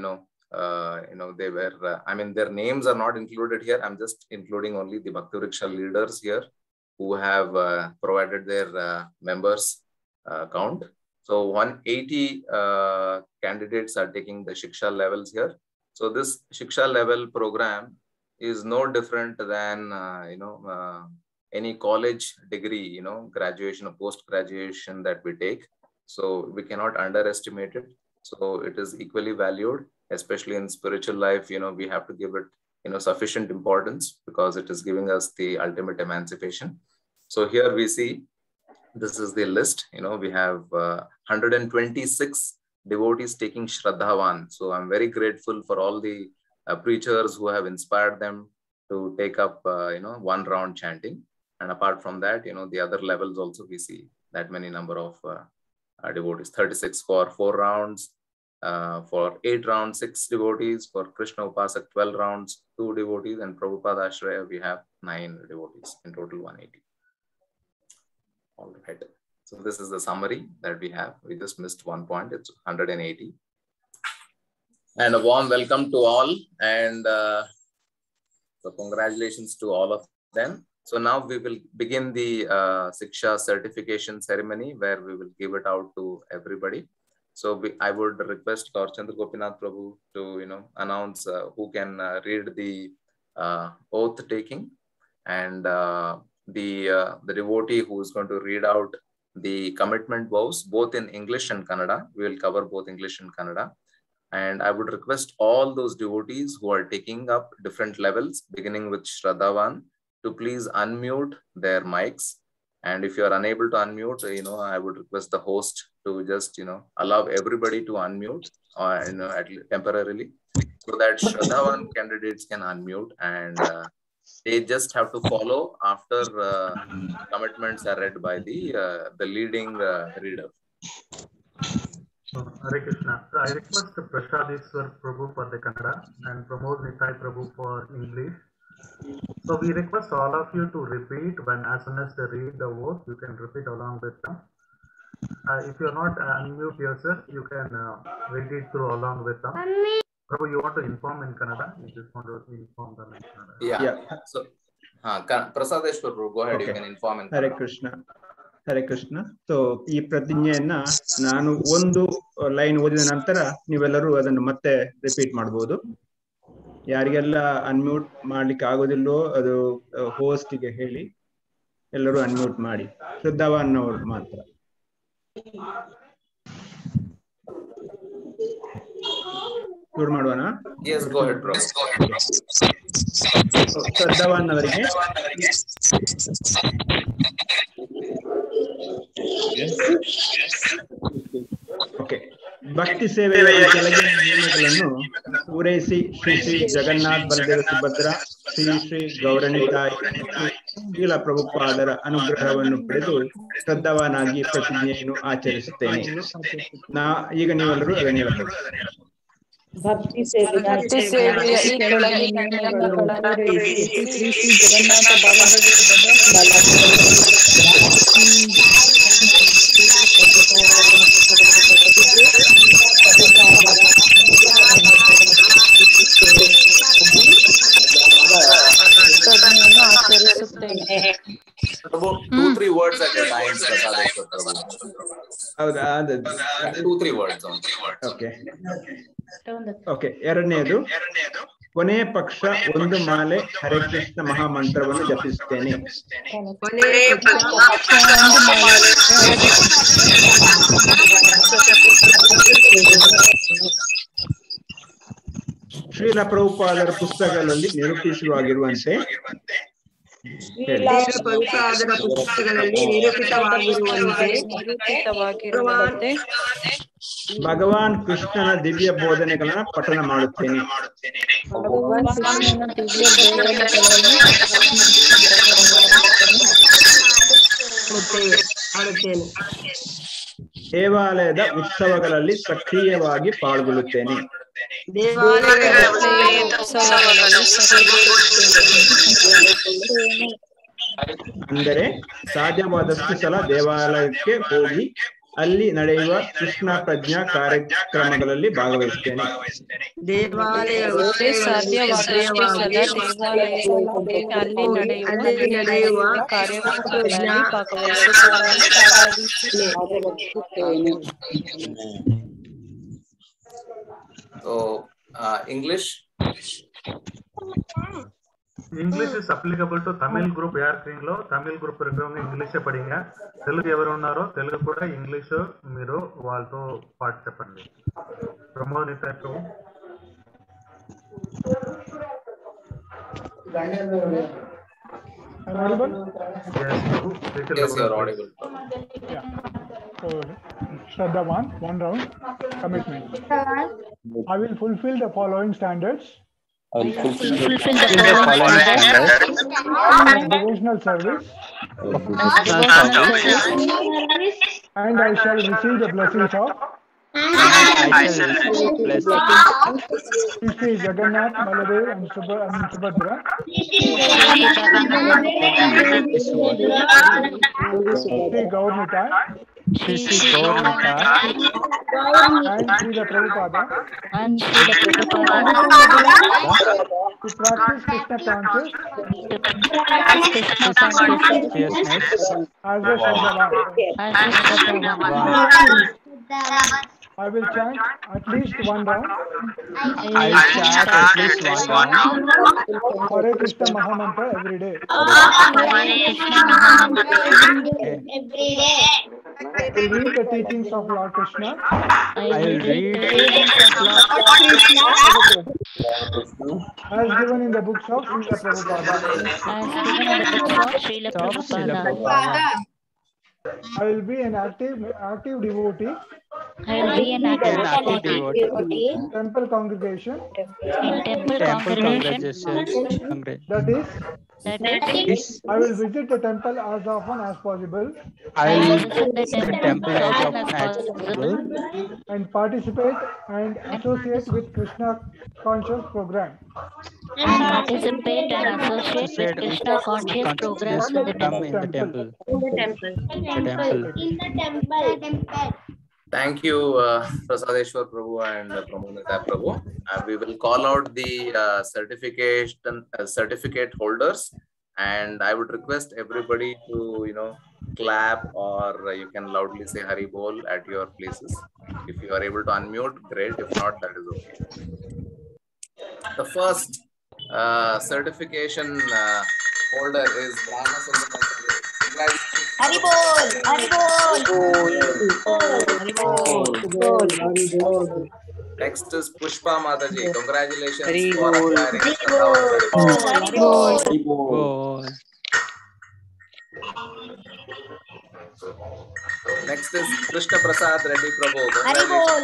Speaker 6: they were, their names are not included here. I'm just including only the Bhakti Vriksha leaders here who have provided their members count. So 180 candidates are taking the Shiksha levels here. So this Shiksha level program is no different than, any college degree, graduation or post-graduation that we take. So we cannot underestimate it. So it is equally valued, especially in spiritual life. We have to give it, sufficient importance because it is giving us the ultimate emancipation. So here we see, this is the list. We have 126 devotees taking Shraddhavan. So I'm very grateful for all the preachers who have inspired them to take up, one round chanting. And apart from that, the other levels also we see that many number of devotees, 36 for 4 rounds, for 8 rounds, 6 devotees, for Krishna Upasak 12 rounds, 2 devotees, and Prabhupada Ashraya we have 9 devotees, in total 180. All right. So this is the summary that we have. We just missed one point, it's 180. And a warm welcome to all, and so congratulations to all of them. So now we will begin the Siksha certification ceremony where we will give it out to everybody. So I would request Gaur Chandra Gopinath Prabhu to announce who can read the oath taking, and the devotee who is going to read out the commitment vows both in English and Kannada. We will cover both English and Kannada. And I would request all those devotees who are taking up different levels, beginning with Shraddhavan, to please unmute their mics. And if you are unable to unmute, I would request the host to just, allow everybody to unmute, temporarily, so that Shraddhavan candidates can unmute, and they just have to follow after commitments are read by the leading reader.
Speaker 2: Hare Krishna. So I request Prasadeshwar Prabhu for the Kannada and Pramod Nitai Prabhu for English. So we request all of you to repeat as soon as they read the oath, you can repeat along with them. If you are not unmute yourself, you can read it through along with them. Prabhu, you want to inform in Kannada? You just want to inform them in Kannada.
Speaker 6: Yeah. So, Prasadeshwar Prabhu, go ahead. Okay. You can inform in Kannada.
Speaker 12: Hare Krishna. Hare Krishna. So ಈ ಪ್ರತಿಜ್ಞೆಯನ್ನ ನಾನು ಒಂದು line ಓದಿದ ನಂತರ ನೀವೆಲ್ಲರೂ ಅದನ್ನು ಮತ್ತೆ repeat ಮಾಡಬಹುದು. ಯಾರಿಗೆಲ್ಲ ಅನ್ಮ್ಯೂಟ್ ಮಾಡ್ಲಿಕ್ಕೆ ಆಗೋದಿಲ್ಲೋ ಅದು ಹೋಸ್ಟ್ಗೆ ಹೇಳಿ ಎಲ್ಲರೂ ಅನ್ಮ್ಯೂಟ್ ಮಾಡಿ. ಶ್ರದ್ಧಾವಾನ್ ಅವರು ಮಾತ್ರ. ಶುರು ಮಾಡೋಣ.
Speaker 6: Yes, go ahead, bro.
Speaker 12: ಶ್ರದ್ಧಾವಾನ್ ಅವರಿಗೆ ಓಕೆ. ಭಕ್ತಿ ಸೇವೆಯ ಕೆಳಗಿನ ನಿಯಮಗಳನ್ನು ಪೂರೈಸಿ ಶ್ರೀ ಶ್ರೀ ಜಗನ್ನಾಥ್ ಬಲದೇವ ಸುಭದ್ರ ಶ್ರೀ ಶ್ರೀ ಗೌರನಿತಾಯಿ ಶೀಲ ಪ್ರಭುಪಾದರ ಅನುಗ್ರಹವನ್ನು ಪಡೆದು ಶ್ರದ್ಧಾವಾನಾಗಿ ಪ್ರತಿಜ್ಞೆಯನ್ನು ಆಚರಿಸುತ್ತೇನೆ. ಈಗ ನೀವೆಲ್ಲರೂ ಅದನ್ನು ಹೇಳಬಹುದು.
Speaker 1: ಭಕ್ತಿ ಸೇವೆಯ
Speaker 4: ಈ ಕೆಳಗಿನ ನಿಯಮಗಳನ್ನು Shri Jagannath ಆಚರಿಸುತ್ತೇನೆ.
Speaker 6: Prabhu, 2-3 words at a time.
Speaker 12: ಹೌದಾ?
Speaker 6: 2-3 words.
Speaker 12: ಓಕೆ. ಎರಡನೇದು, ಕೊನೆಯ ಪಕ್ಷ ಒಂದು ಮಾಲೆ ಹರೇ ಕೃಷ್ಣ ಮಹಾಮಂತ್ರವನ್ನು ಜಪಿಸುತ್ತೇನೆ. ಶ್ರೀಲ ಪ್ರಭುಪಾದರ ಪುಸ್ತಕಗಳಲ್ಲಿ ನಿರೂಪಿತವಾಗಿರುವಂತೆ ಭಗವಾನ್ ಕೃಷ್ಣನ ದಿವ್ಯ ಬೋಧನೆಗಳನ್ನ ಪಠನ ಮಾಡುತ್ತೇನೆ. ದೇವಾಲಯದ ಉತ್ಸವಗಳಲ್ಲಿ ಸಕ್ರಿಯವಾಗಿ ಪಾಲ್ಗೊಳ್ಳುತ್ತೇನೆ. ಅಂದರೆ ಸಾಧ್ಯವಾದಷ್ಟು ಸಲ ದೇವಾಲಯಕ್ಕೆ ಹೋಗಿ ಅಲ್ಲಿ ನಡೆಯುವ ಕೃಷ್ಣ ಪ್ರಜ್ಞಾ ಕಾರ್ಯಕ್ರಮಗಳಲ್ಲಿ ಭಾಗವಹಿಸುತ್ತೇನೆ.
Speaker 6: So, English
Speaker 2: is applicable to Tamil group. यार क्रिंगलो Tamil group प्रोग्राम इंग्लिश पढ़ेंगे. तेलुगु ఎవరు ఉన్నారో తెలుగు కూడా ఇంగ్లీష్ మీరు వాళ్ళతో పాటు చెప్పండి. Pramod నితాయకు
Speaker 6: Yes, you are audible.
Speaker 13: So, Shraddha one round commitment. I will fulfill the following standards.
Speaker 8: I will fulfill the following standards.
Speaker 13: Devotional service. And I shall receive the blessings of Shri Jagannath, Baladev and Subhadra. Shri Gaurnita.
Speaker 14: Shri Gaurnita.
Speaker 13: And Shri Prabhupada. To practice Krishna consciousness as a Shraddhavan. I will chant at least one round. Hare Krishna Mahamantra every day. I will read the teachings of Lord Krishna. As given in the books of Srila Prabhupada. I will be an active devotee. Temple congregation. That is, I will visit the temple as often as possible. And participate and associate with Krishna conscious program.
Speaker 14: In the temple.
Speaker 6: Thank you, Prasadeshwar Prabhu and Pramodita Prabhu. We will call out the certificate holders, and I would request everybody to clap, or you can loudly say Hari Bol at your places. If you are able to unmute, great. If not, that is okay. The first certification holder is Brahma Sundar.
Speaker 14: Hari Bol, Hari Bol.
Speaker 6: Next is Pushpa Mataji. Congratulations
Speaker 14: Hari
Speaker 6: for acquiring
Speaker 14: Hari Bol.
Speaker 6: Next is Krishna Prasad Reddy Prabhu.
Speaker 14: Hari Bol,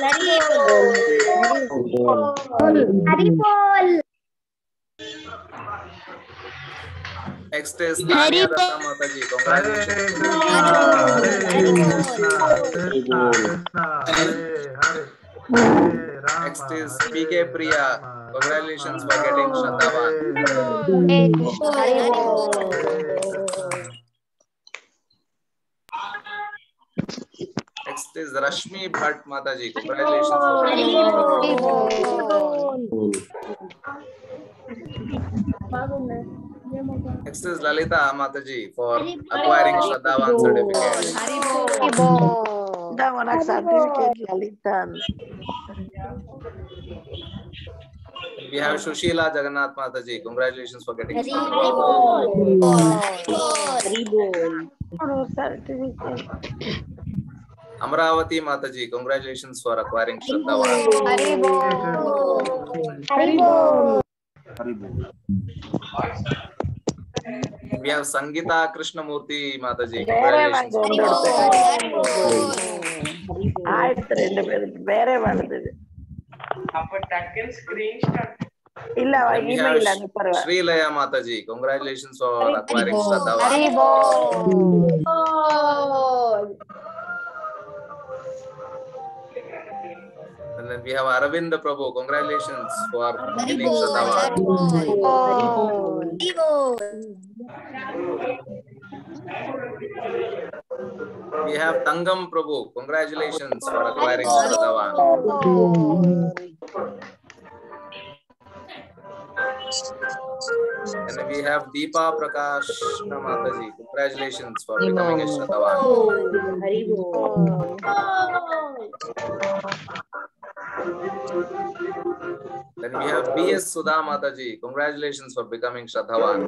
Speaker 14: Hari Bol.
Speaker 6: Next is Tanya Datta Mataji. Congratulations. Next is PK Priya. Congratulations for getting Shraddhavan. Next is Rashmi Bhatt Mataji. Congratulations for getting Shraddhavan. Next is Lalita Mataji for acquiring Shraddhavan certificate. We have Shushila Jagannath Mataji. Congratulations for getting certificate. Amravati Mataji. Congratulations for acquiring Shraddhavan. We have Sangeeta Krishnamurthy Mataji. Congratulations. Sri Laya Mataji. Congratulations for acquiring Shraddhavan. And then we have Aravind Prabhu. Congratulations for getting Shraddhavan. We have Tangam Prabhu. Congratulations for acquiring Shraddhavan. And we have Deepa Prakash Mataji. Congratulations for becoming a Shraddhavan. Then we have B.S. Sudha Mataji. Congratulations for becoming Shraddhavan.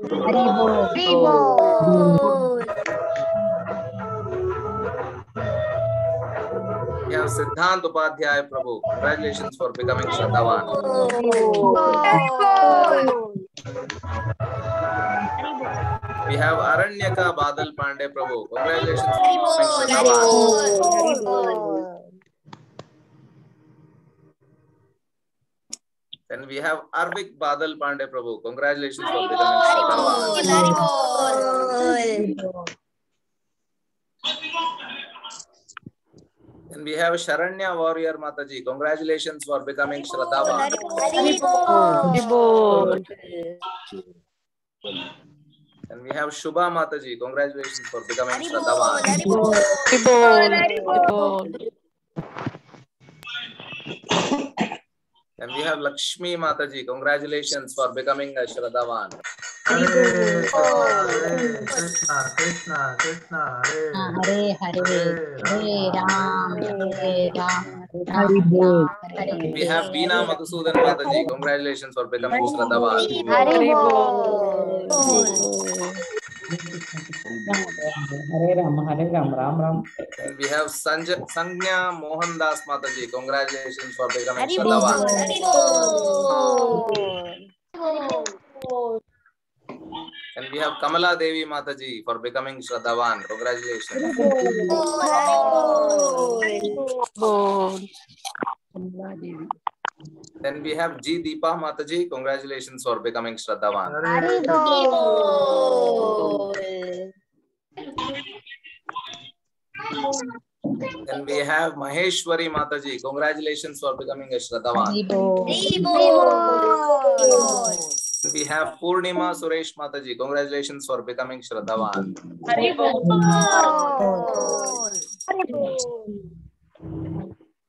Speaker 6: We have Siddhant Upadhyay Prabhu. Congratulations for becoming Shraddhavan. We have Aranyaka Badal Pandey Prabhu. Congratulations for becoming Shraddhavan. Then we have Arvik Badal Pandey Prabhu. Congratulations for becoming Shraddhavan. And we have Sharanya Warrior Mataji. Congratulations for becoming Shraddhavan. And we have Shubha Mataji. Congratulations for becoming Shraddhavan. And we have Lakshmi Mataji. Congratulations for becoming a Shraddhavan.
Speaker 2: Hare Krishna, Krishna, Krishna,
Speaker 14: Hare Ram, Hare Ram.
Speaker 6: We have Veena Madhusudan Mataji. Congratulations for becoming Shraddhavan.
Speaker 4: Hare Ram, Ram Ram.
Speaker 6: And we have Sangnya Mohan Das Mataji. Congratulations for becoming Shraddhavan. And we have Kamala Devi Mataji for becoming Shraddhavan. Congratulations. Then we have G Deepa Mataji. Congratulations for becoming Shraddhavan. Then we have Maheshwari Mataji. Congratulations for becoming a Shraddhavan. We have Purnima Suresh Mataji. Congratulations for becoming Shraddhavan.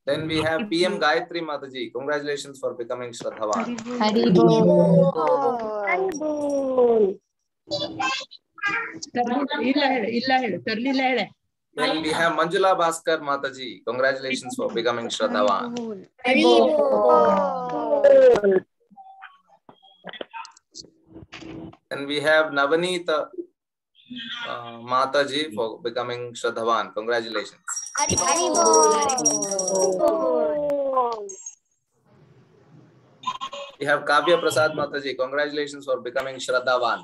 Speaker 6: Then we have PM Gayatri Mataji. Congratulations for becoming Shraddhavan. Then we have Manjula Bhaskar Mataji. Congratulations for becoming Shraddhavan. And we have Navanita Mataji for becoming Shraddhavan. Congratulations. We have Kavya Prasad Mataji. Congratulations for becoming Shraddhavan.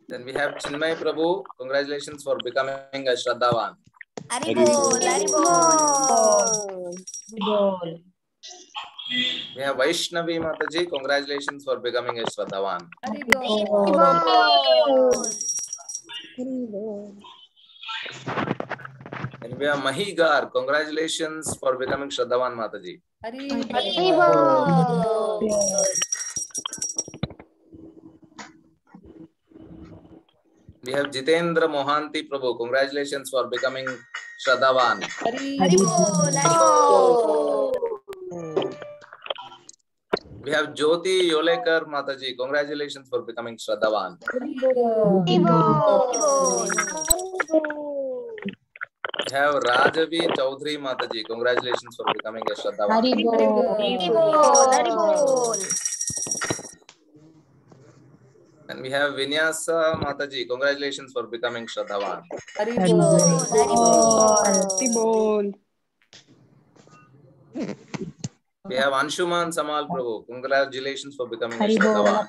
Speaker 6: Then we have Chinmay Prabhu. Congratulations for becoming a Shraddhavan. We have Vaishnavi Mataji. Congratulations for becoming a Shraddhavan. We have Mahigar. Congratulations for becoming Shraddhavan Mataji. We have Jitendra Mohanty Prabhu. Congratulations for becoming Shraddhavan. We have Jyoti Yolekar Mataji. Congratulations for becoming Shraddhavan. We have Rajavi Chaudhary Mataji. Congratulations for becoming a Shraddhavan. And we have Vinyasa Mataji. Congratulations for becoming Shraddhavan. We have Anshuman Samal Prabhu. Congratulations for becoming a Shraddhavan.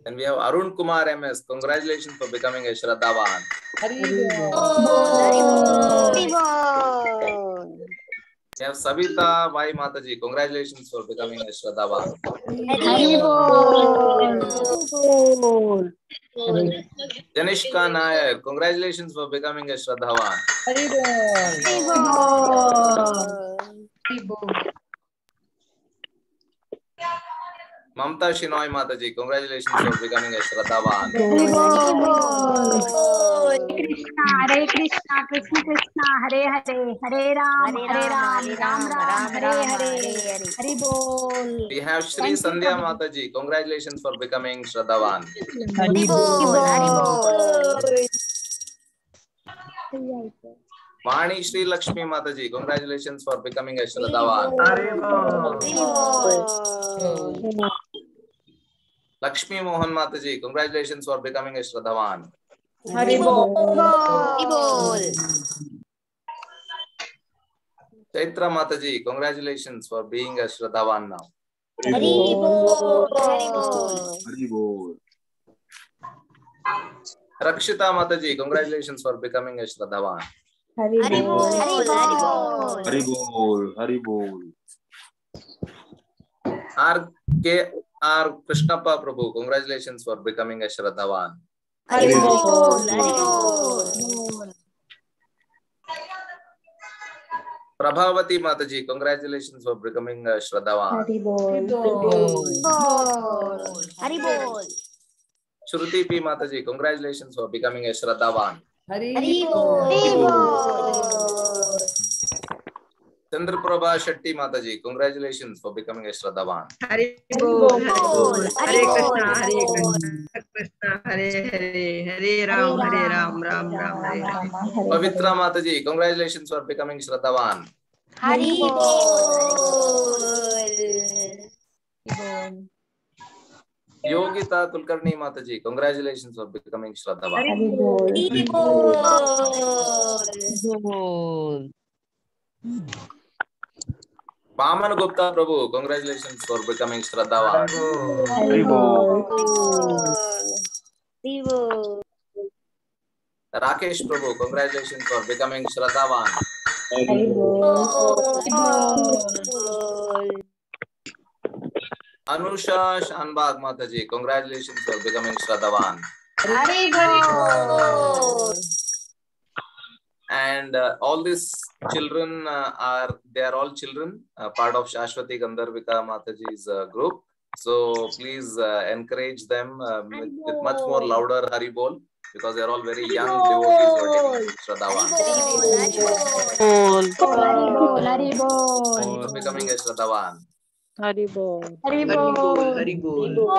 Speaker 6: And we have Arun Kumar MS. Congratulations for becoming a Shraddhavan. We have Savita Vai Mataji. Congratulations for becoming a Shraddhavan. Janishka Nayak. Congratulations for becoming a Shraddhavan. Mamta Shinoy Mataji. Congratulations for becoming a Shraddhavan.
Speaker 14: Hare Krishna, Krishna Krishna, Hare Hare, Hare Ram, Ram Ram, Hare Hare, Hari Bol.
Speaker 6: We have Shri Sandhya Mataji. Congratulations for becoming Shraddhavan.
Speaker 14: Hari Bol, Hari Bol.
Speaker 6: Vani Shri Lakshmi Mataji. Congratulations for becoming a Shraddhavan. Lakshmi Mohan Mataji. Congratulations for becoming a Shraddhavan.
Speaker 14: Hari Bol.
Speaker 6: Chaitra Mataji. Congratulations for being a Shraddhavan now.
Speaker 14: Hari Bol.
Speaker 6: Rakshita Mataji. Congratulations for becoming a Shraddhavan.
Speaker 14: Hari Bol.
Speaker 6: R.K.R. Krishnappa Prabhu. Congratulations for becoming a Shraddhavan.
Speaker 14: Hari Bol.
Speaker 6: Prabhavati Mataji. Congratulations for becoming a Shraddhavan.
Speaker 14: Hari Bol.
Speaker 6: Shruti P. Mataji. Congratulations for becoming a Shraddhavan.
Speaker 14: Hari Bol.
Speaker 6: Chandraprabha Shetty Mataji. Congratulations for becoming a Shraddhavan.
Speaker 15: Hari Bol. Hare Krishna, Hare Hare, Hare Ram, Ram Ram, Hare Hare.
Speaker 6: Pavitra Mataji. Congratulations for becoming Shraddhavan.
Speaker 14: Hari Bol.
Speaker 6: Yogita Kulkarni Mataji. Congratulations for becoming Shraddhavan.
Speaker 14: Hari Bol.
Speaker 6: Paman Gupta Prabhu. Congratulations for becoming Shraddhavan. Rakesh Prabhu. Congratulations for becoming Shraddhavan. Anusha Shanbag Mataji. Congratulations for becoming Shraddhavan. And all these children they are all children, part of Shashwati Gandharvika Mataji's group. So please encourage them with much more louder Hari Bol, because they are all very young devotees who are taking Shraddhavan.
Speaker 14: Hari Bol.
Speaker 6: For becoming a Shraddhavan.
Speaker 1: Hari Bol.
Speaker 14: Hari Bol.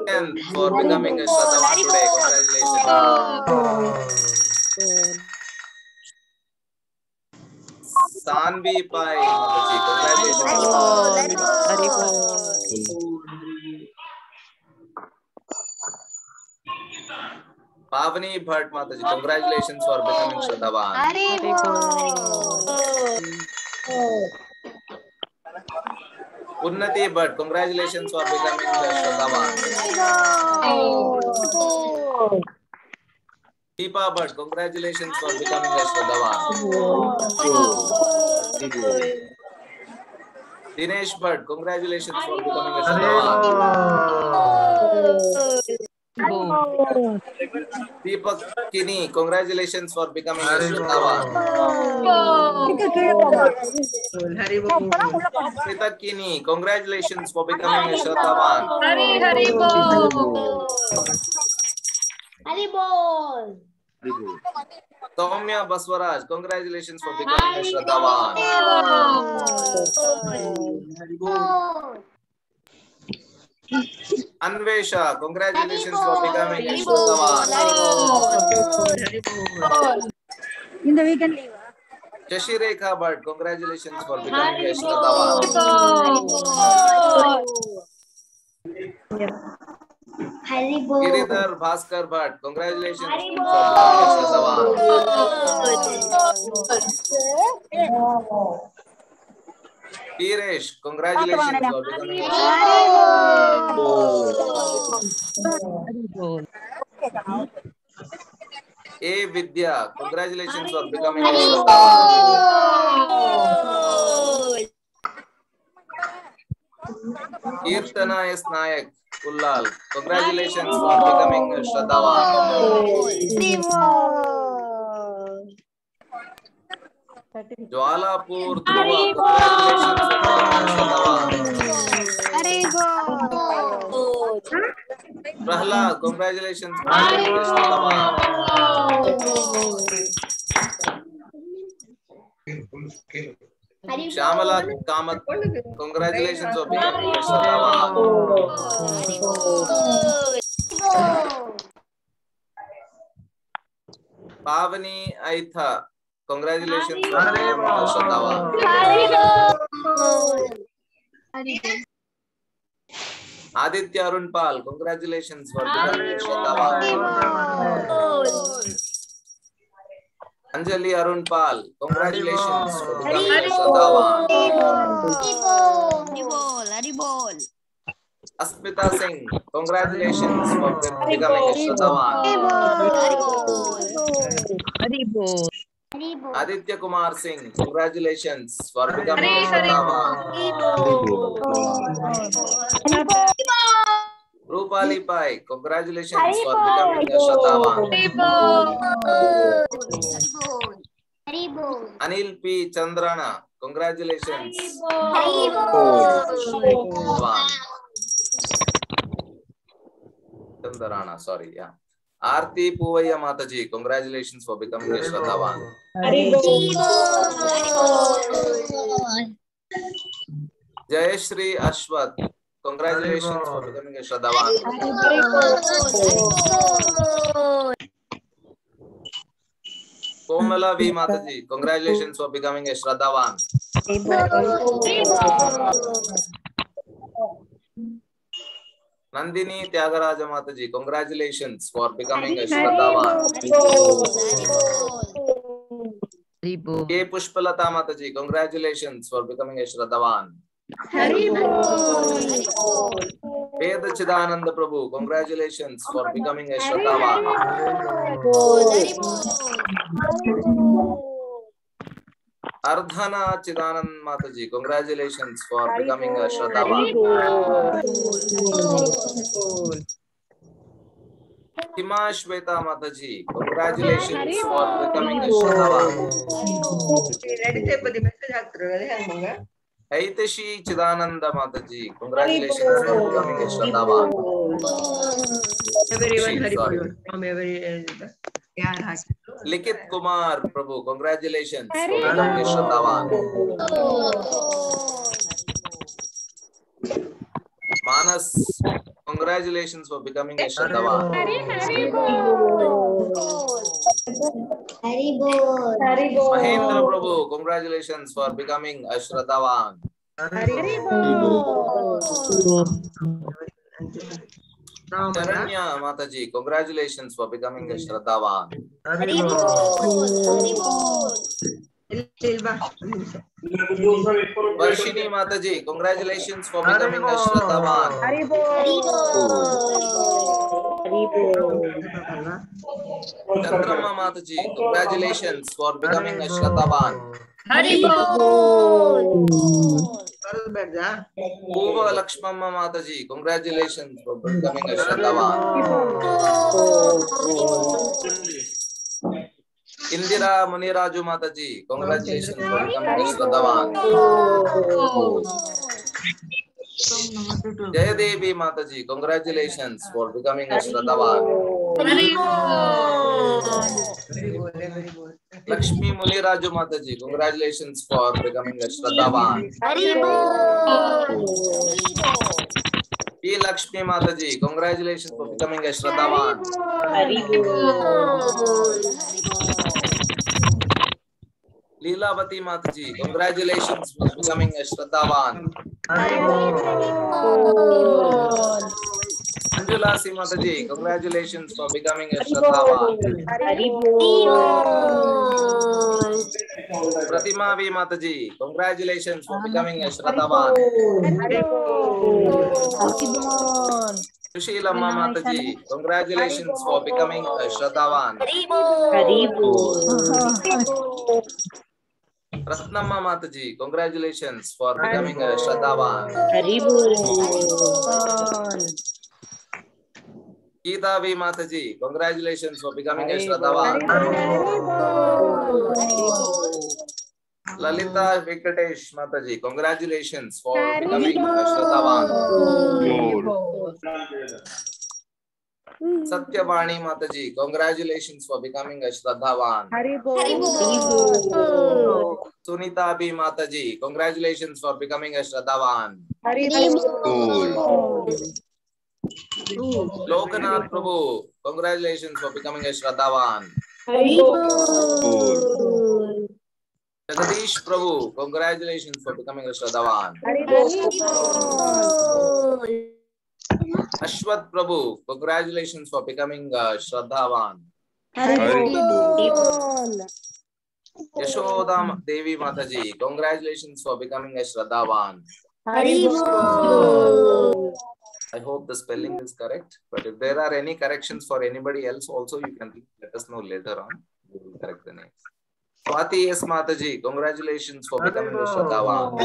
Speaker 6: And for becoming a Shraddhavan today, congratulations. Sanvi Pai Mataji, congratulations. Pavani Bhatt Mataji, congratulations for becoming Shraddhavan. Unnati Bhatt, congratulations for becoming Shraddhavan. Deepa Bhatt, congratulations for becoming a Shraddhavan. Dinesh Bhatt, congratulations for becoming a Shraddhavan. Deepak Kini, congratulations for becoming a Shraddhavan. Smita Kini, congratulations for becoming a Shraddhavan.
Speaker 14: Hari Bol. Hari Bol.
Speaker 6: Soumya Baswaraj, congratulations for becoming a Shraddhavan. Anvesha, congratulations for becoming a Shraddhavan.
Speaker 14: In the weekend leave.
Speaker 6: Shashi Rekha Bhatt, congratulations for becoming a Shraddhavan. Giridhar Bhaskar Bhatt, congratulations for becoming a Shraddhavan. Piresh, congratulations for becoming a Shraddhavan. A Vidya, congratulations for becoming a Shraddhavan. Kirtana S. Nayak Ullal, congratulations for becoming a Shraddhavan. Jwalapur Dhruva, congratulations for becoming a Shraddhavan. Prahlad, congratulations for becoming a Shraddhavan. Shyamala Kamath, congratulations for becoming a Shraddhavan. Pavani Aitha, congratulations for becoming a Shraddhavan. Aditya Arun Pal, congratulations for becoming a Shraddhavan. Anjali Arun Pal, congratulations for becoming a Shraddhavan. Asmita Singh, congratulations for becoming a Shraddhavan. Aditya Kumar Singh, congratulations for becoming a Shraddhavan. Rupali Pai, congratulations for becoming a Shraddhavan. Anil P. Chandrana, congratulations. Chandrana, sorry, yeah. Aarti Puvaya Mataji, congratulations for becoming a Shraddhavan. Jayashri Ashwath, congratulations for becoming a Shraddhavan. Komala V. Mataji, congratulations for becoming a Shraddhavan. Nandini Tyagaraja Mataji, congratulations for becoming a Shraddhavan. K. Pushpalata Mataji, congratulations for becoming a Shraddhavan. Veda Chidananda Prabhu, congratulations for becoming a Shraddhavan. Ardhana Chidanand Mataji, congratulations for becoming a Shraddhavan. Hima Shweta Mataji, congratulations for becoming a Shraddhavan. Aitashi Chidananda Mataji, congratulations for becoming a Shraddhavan. Likit Kumar Prabhu, congratulations for becoming a Shraddhavan. Manas, congratulations for becoming a Shraddhavan. Mahendra Prabhu, congratulations for becoming a Shraddhavan. Charanya Mataji, congratulations for becoming a Shraddhavan. Varshini Mataji, congratulations for becoming a Shraddhavan. Chandrama Mataji, congratulations for becoming a Shraddhavan. Uva Lakshmamma Mataji, congratulations for becoming a Shraddhavan. Indira Muniraju Mataji, congratulations for becoming a Shraddhavan. Jayadevi Mataji, congratulations for becoming a Shraddhavan. Lakshmi Muniraju Mataji, congratulations for becoming a Shraddhavan. P. Lakshmi Mataji, congratulations for becoming a Shraddhavan. Leelavati Mataji, congratulations for becoming a Shraddhavan. Anjulasi Mataji, congratulations for becoming a Shraddhavan. Pratimavi Mataji, congratulations for becoming a Shraddhavan. Sushilamma Mataji, congratulations for becoming a Shraddhavan. Ratnamma Mataji, congratulations for becoming a Shraddhavan. Geeta V Mataji, congratulations for becoming a Shraddhavan. Lalita Venkatesh Mataji, congratulations for becoming a Shraddhavan. Satyavani Mataji, congratulations for becoming a Shraddhavan. Sunita B Mataji, congratulations for becoming a Shraddhavan. Lokanath Prabhu, congratulations for becoming a Shraddhavan. Jagadish Prabhu, congratulations for becoming a Shraddhavan. Ashwat Prabhu, congratulations for becoming a Shraddhavan. Yashoda Devi Mataji, congratulations for becoming a Shraddhavan. I hope the spelling is correct, but if there are any corrections for anybody else also, you can let us know later on. We will correct the names. Swati S. Mataji, congratulations for becoming a Shraddhavan.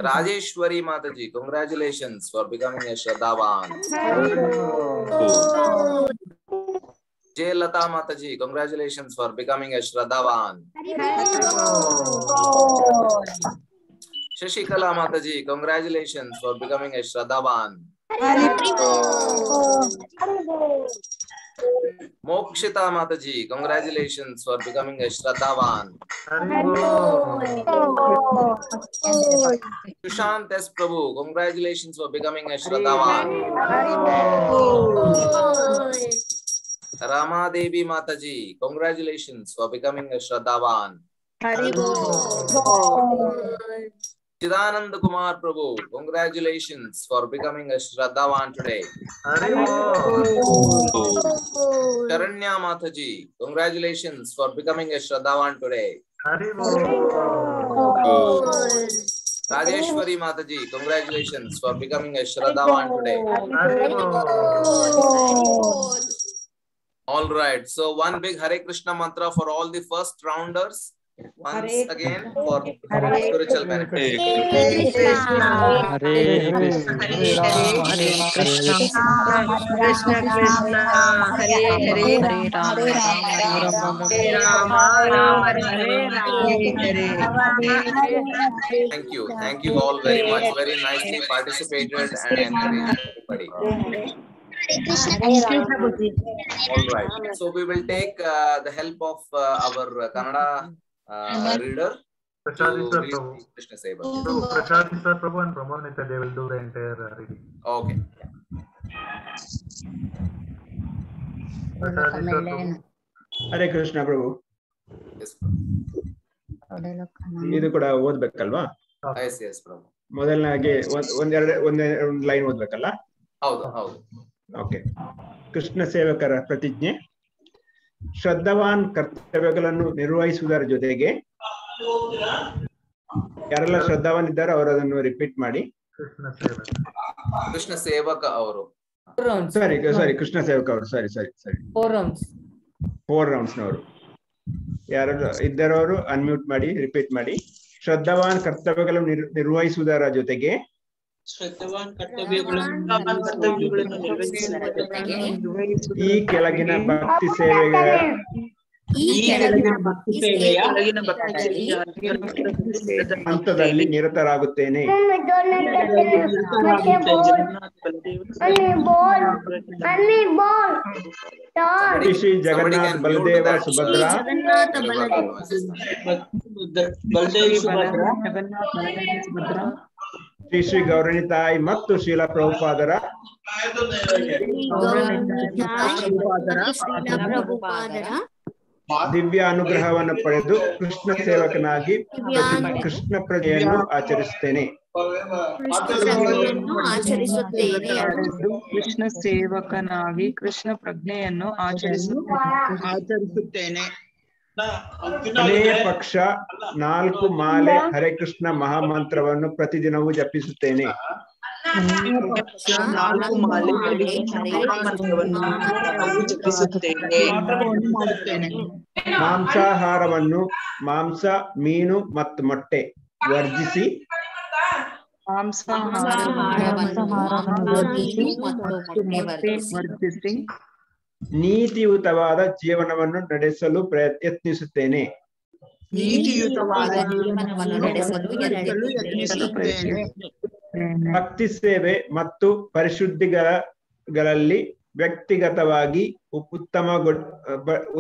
Speaker 6: Rajeshwari Mataji, congratulations for becoming a Shraddhavan. Jay Lata Mataji, congratulations for becoming a Shraddhavan. Shashikala Mataji, congratulations for becoming a Shraddhavan. Mokshita Mataji, congratulations for becoming a Shraddhavan. Sushant S. Prabhu, congratulations for becoming a Shraddhavan. Rama Devi Mataji, congratulations for becoming a Shraddhavan. Chidanand Kumar Prabhu, congratulations for becoming a Shraddhavan today. Charanya Mataji, congratulations for becoming a Shraddhavan today. Rajeshwari Mataji, congratulations for becoming a Shraddhavan today. All right, so one big Hare Krishna mantra for all the first rounders. Once again for spiritual benefit.
Speaker 16: Hare Krishna, Hare Krishna, Krishna Krishna, Hare Hare, Hare Rama, Hare Hare.
Speaker 6: Thank you all very much. Very nicely participated and encouraged everybody. All right, so we will take the help of our Kannada reader.
Speaker 2: Prashadi Sir Prabhu and Pramodnita, they will do the entire reading.
Speaker 6: Okay.
Speaker 2: Prashadi Sir Prabhu.
Speaker 12: Hare Krishna Prabhu.
Speaker 6: Yes,
Speaker 12: ಇದು ಕೂಡ ಓದ್ಬೇಕಲ್ವಾ?
Speaker 6: Yes, yes, Prabhu.
Speaker 12: ಮೊದಲನಾಗಿ ಒಂದ್ line ಓದ್ಬೇಕಲ್ಲ?
Speaker 6: ಹೌದು ಹೌದು.
Speaker 12: Okay. Krishna ಸೇವಕರ ಪ್ರತಿಜ್ಞೆ. ಶ್ರದ್ಧಾವಾನ್ ಕರ್ತವ್ಯಗಳನ್ನು ನಿರ್ವಹಿಸುವುದರ ಜೊತೆಗೆ ಯಾರೆಲ್ಲ ಶ್ರದ್ಧಾವಾನ್ ಇದ್ದಾರೋ ಅವರು ಅದನ್ನು ರಿಪೀಟ್ ಮಾಡಿ.
Speaker 6: ಕೃಷ್ಣ ಸೇವಕ ಅವರು.
Speaker 12: ಸಾರಿ ಕೃಷ್ಣ ಸೇವಕ ಅವರು. ಸರಿ 4 ರೌಂಡ್ಸ್ ನವರು. ಯಾರು ಇದ್ದರವರು ಅನ್ಮ್ಯೂಟ್ ಮಾಡಿ ರಿಪೀಟ್ ಮಾಡಿ. ಶ್ರದ್ಧಾವಾನ್ ಕರ್ತವ್ಯಗಳನ್ನು ನಿರ್ವಹಿಸುವುದರ ಜೊತೆಗೆ ಈ ಕೆಳಗಿನ ಭಕ್ತಿ ಸೇವೆಗಳ ಹಂತದಲ್ಲಿ ನಿರತರಾಗುತ್ತೇನೆ. ಶ್ರೀ ಜಗನ್ನಾಥ ಬಲದೇವ ಸುಭದ್ರಾ, ಶ್ರೀ ಶ್ರೀ ಗೌರಣಿ ತಾಯಿ ಮತ್ತು ಶೀಲ ಪ್ರಭುಪಾದರ ದಿವ್ಯ ಅನುಗ್ರಹವನ್ನು ಪಡೆದು ಕೃಷ್ಣ ಸೇವಕನಾಗಿ ಕೃಷ್ಣ ಪ್ರಜ್ಞೆಯನ್ನು ಆಚರಿಸುತ್ತೇನೆ.
Speaker 4: ಕೃಷ್ಣ ಸೇವಕನಾಗಿ ಕೃಷ್ಣ ಪ್ರಜ್ಞೆಯನ್ನು ಆಚರಿಸುತ್ತೇನೆ.
Speaker 12: ಕೊನೆಯ ಪಕ್ಷ 4 ಮಾಲೆ ಹರೇ ಕೃಷ್ಣ ಮಹಾಮಂತ್ರವನ್ನು ಪ್ರತಿದಿನವೂ ಜಪಿಸುತ್ತೇನೆ. ಮಾಂಸಾಹಾರವನ್ನು ಮಾಂಸ, ಮೀನು ಮತ್ತು ಮೊಟ್ಟೆ ವರ್ಜಿಸಿ ನೀತಿಯುತವಾದ ಜೀವನವನ್ನು ನಡೆಸಲು ಯತ್ನಿಸುತ್ತೇನೆ. ಭಕ್ತಿ ಸೇವೆ ಮತ್ತು ಪರಿಶುದ್ಧಿಗಳಲ್ಲಿ ವ್ಯಕ್ತಿಗತವಾಗಿ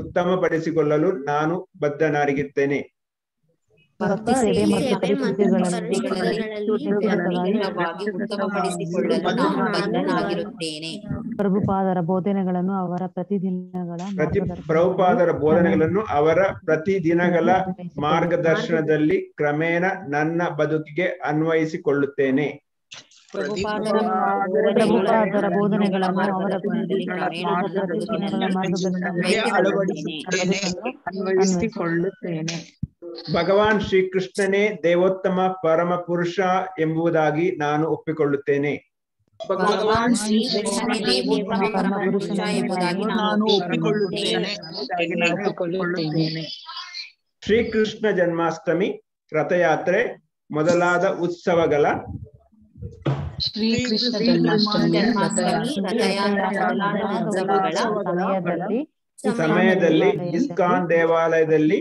Speaker 12: ಉತ್ತಮಪಡಿಸಿಕೊಳ್ಳಲು ನಾನು ಬದ್ಧನಾಗಿರುತ್ತೇನೆ.
Speaker 17: ಪ್ರಭುಪಾದರ ಬೋಧನೆಗಳನ್ನು
Speaker 12: ಅವರ ಪ್ರತಿದಿನಗಳ ಮಾರ್ಗದರ್ಶನದಲ್ಲಿ ಕ್ರಮೇಣ ನನ್ನ ಬದುಕಿಗೆ ಅನ್ವಯಿಸಿಕೊಳ್ಳುತ್ತೇನೆ.
Speaker 17: ಪ್ರಭುಪಾದರ ಬೋಧನೆಗಳನ್ನು ಅವರ
Speaker 4: ಅಳವಡಿಸಿಕೊಳ್ಳುತ್ತೇನೆ.
Speaker 12: ಭಗವಾನ್ ಶ್ರೀಕೃಷ್ಣನೇ ದೇವೋತ್ತಮ ಪರಮ ಪುರುಷ ಎಂಬುದಾಗಿ ನಾನು ಒಪ್ಪಿಕೊಳ್ಳುತ್ತೇನೆ. ಶ್ರೀಕೃಷ್ಣ ಜನ್ಮಾಷ್ಟಮಿ, ರಥಯಾತ್ರೆ ಮೊದಲಾದ ಉತ್ಸವಗಳ ಸಮಯದಲ್ಲಿ ಇಸ್ಕಾನ್ ದೇವಾಲಯದಲ್ಲಿ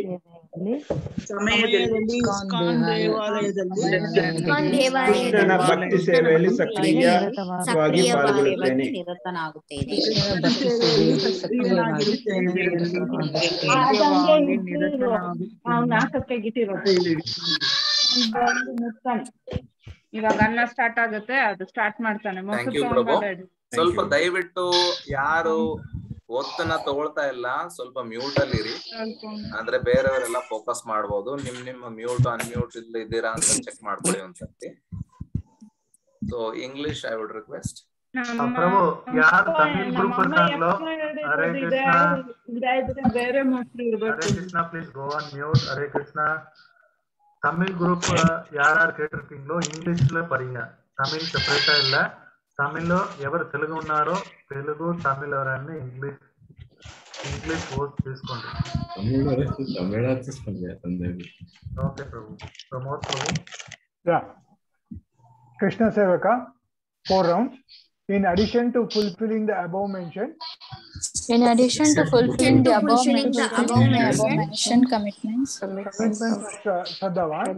Speaker 12: ಕೃಷ್ಣನ ಭಕ್ತಿ ಸೇವೆಯಲ್ಲಿ ಸಕ್ರಿಯವಾಗಿ ಪಾಲ್ಗೊಳ್ಳುತ್ತೇನೆ.
Speaker 4: ಇವಾಗ ಅನ್ನ ಸ್ಟಾರ್ಟ್ ಆಗುತ್ತೆ, ಅದು ಸ್ಟಾರ್ಟ್ ಮಾಡ್ತಾನೆ.
Speaker 6: ಸ್ವಲ್ಪ ದಯವಿಟ್ಟು ಯಾರು ಒತ್ತನ್ನ ತಗೊಳ್ತಾ ಇಲ್ಲ ಸ್ವಲ್ಪ ಮ್ಯೂಟ್ ಅಲ್ಲಿ ಇರಿ, ಅಂದ್ರೆ ಬೇರೆಯವರೆಲ್ಲ ಫೋಕಸ್ ಮಾಡಬಹುದು. ನಿಮ್ಮ ಮ್ಯೂಟ್ ಅನ್ಮ್ಯೂಟ್ ಇದ್ದೀರಾ ಅಂತ ಚೆಕ್ ಮಾಡ್ಕೊಳ್ಳಿ ಒಂದ್ಸತಿ. So English I would request.
Speaker 2: Prabhu ಯಾರು ತಮಿಳ್ ಗ್ರೂಪ್ ಇರ್ತಾರಲ್ಲ, Hare Krishna please go on mute. Hare Krishna Tamil group யார் கேட்டிருக்கீங்களோ இங்கிலீஷ்ல படிங்க, தமிழ் செப்பரேட்டா இல்ல. తమిళ్లో ఎవరు తెలుగు ఉన్నారో తెలుగు, తమిళ్ ఎవరైనా ఇంగ్లీష్ కోర్స్ తీసుకోండి. Okay Prabhu. Pramod Prabhu.
Speaker 13: Krishna Sevaka, 4 rounds. In addition to fulfilling the above mentioned commitments, Shraddhavan,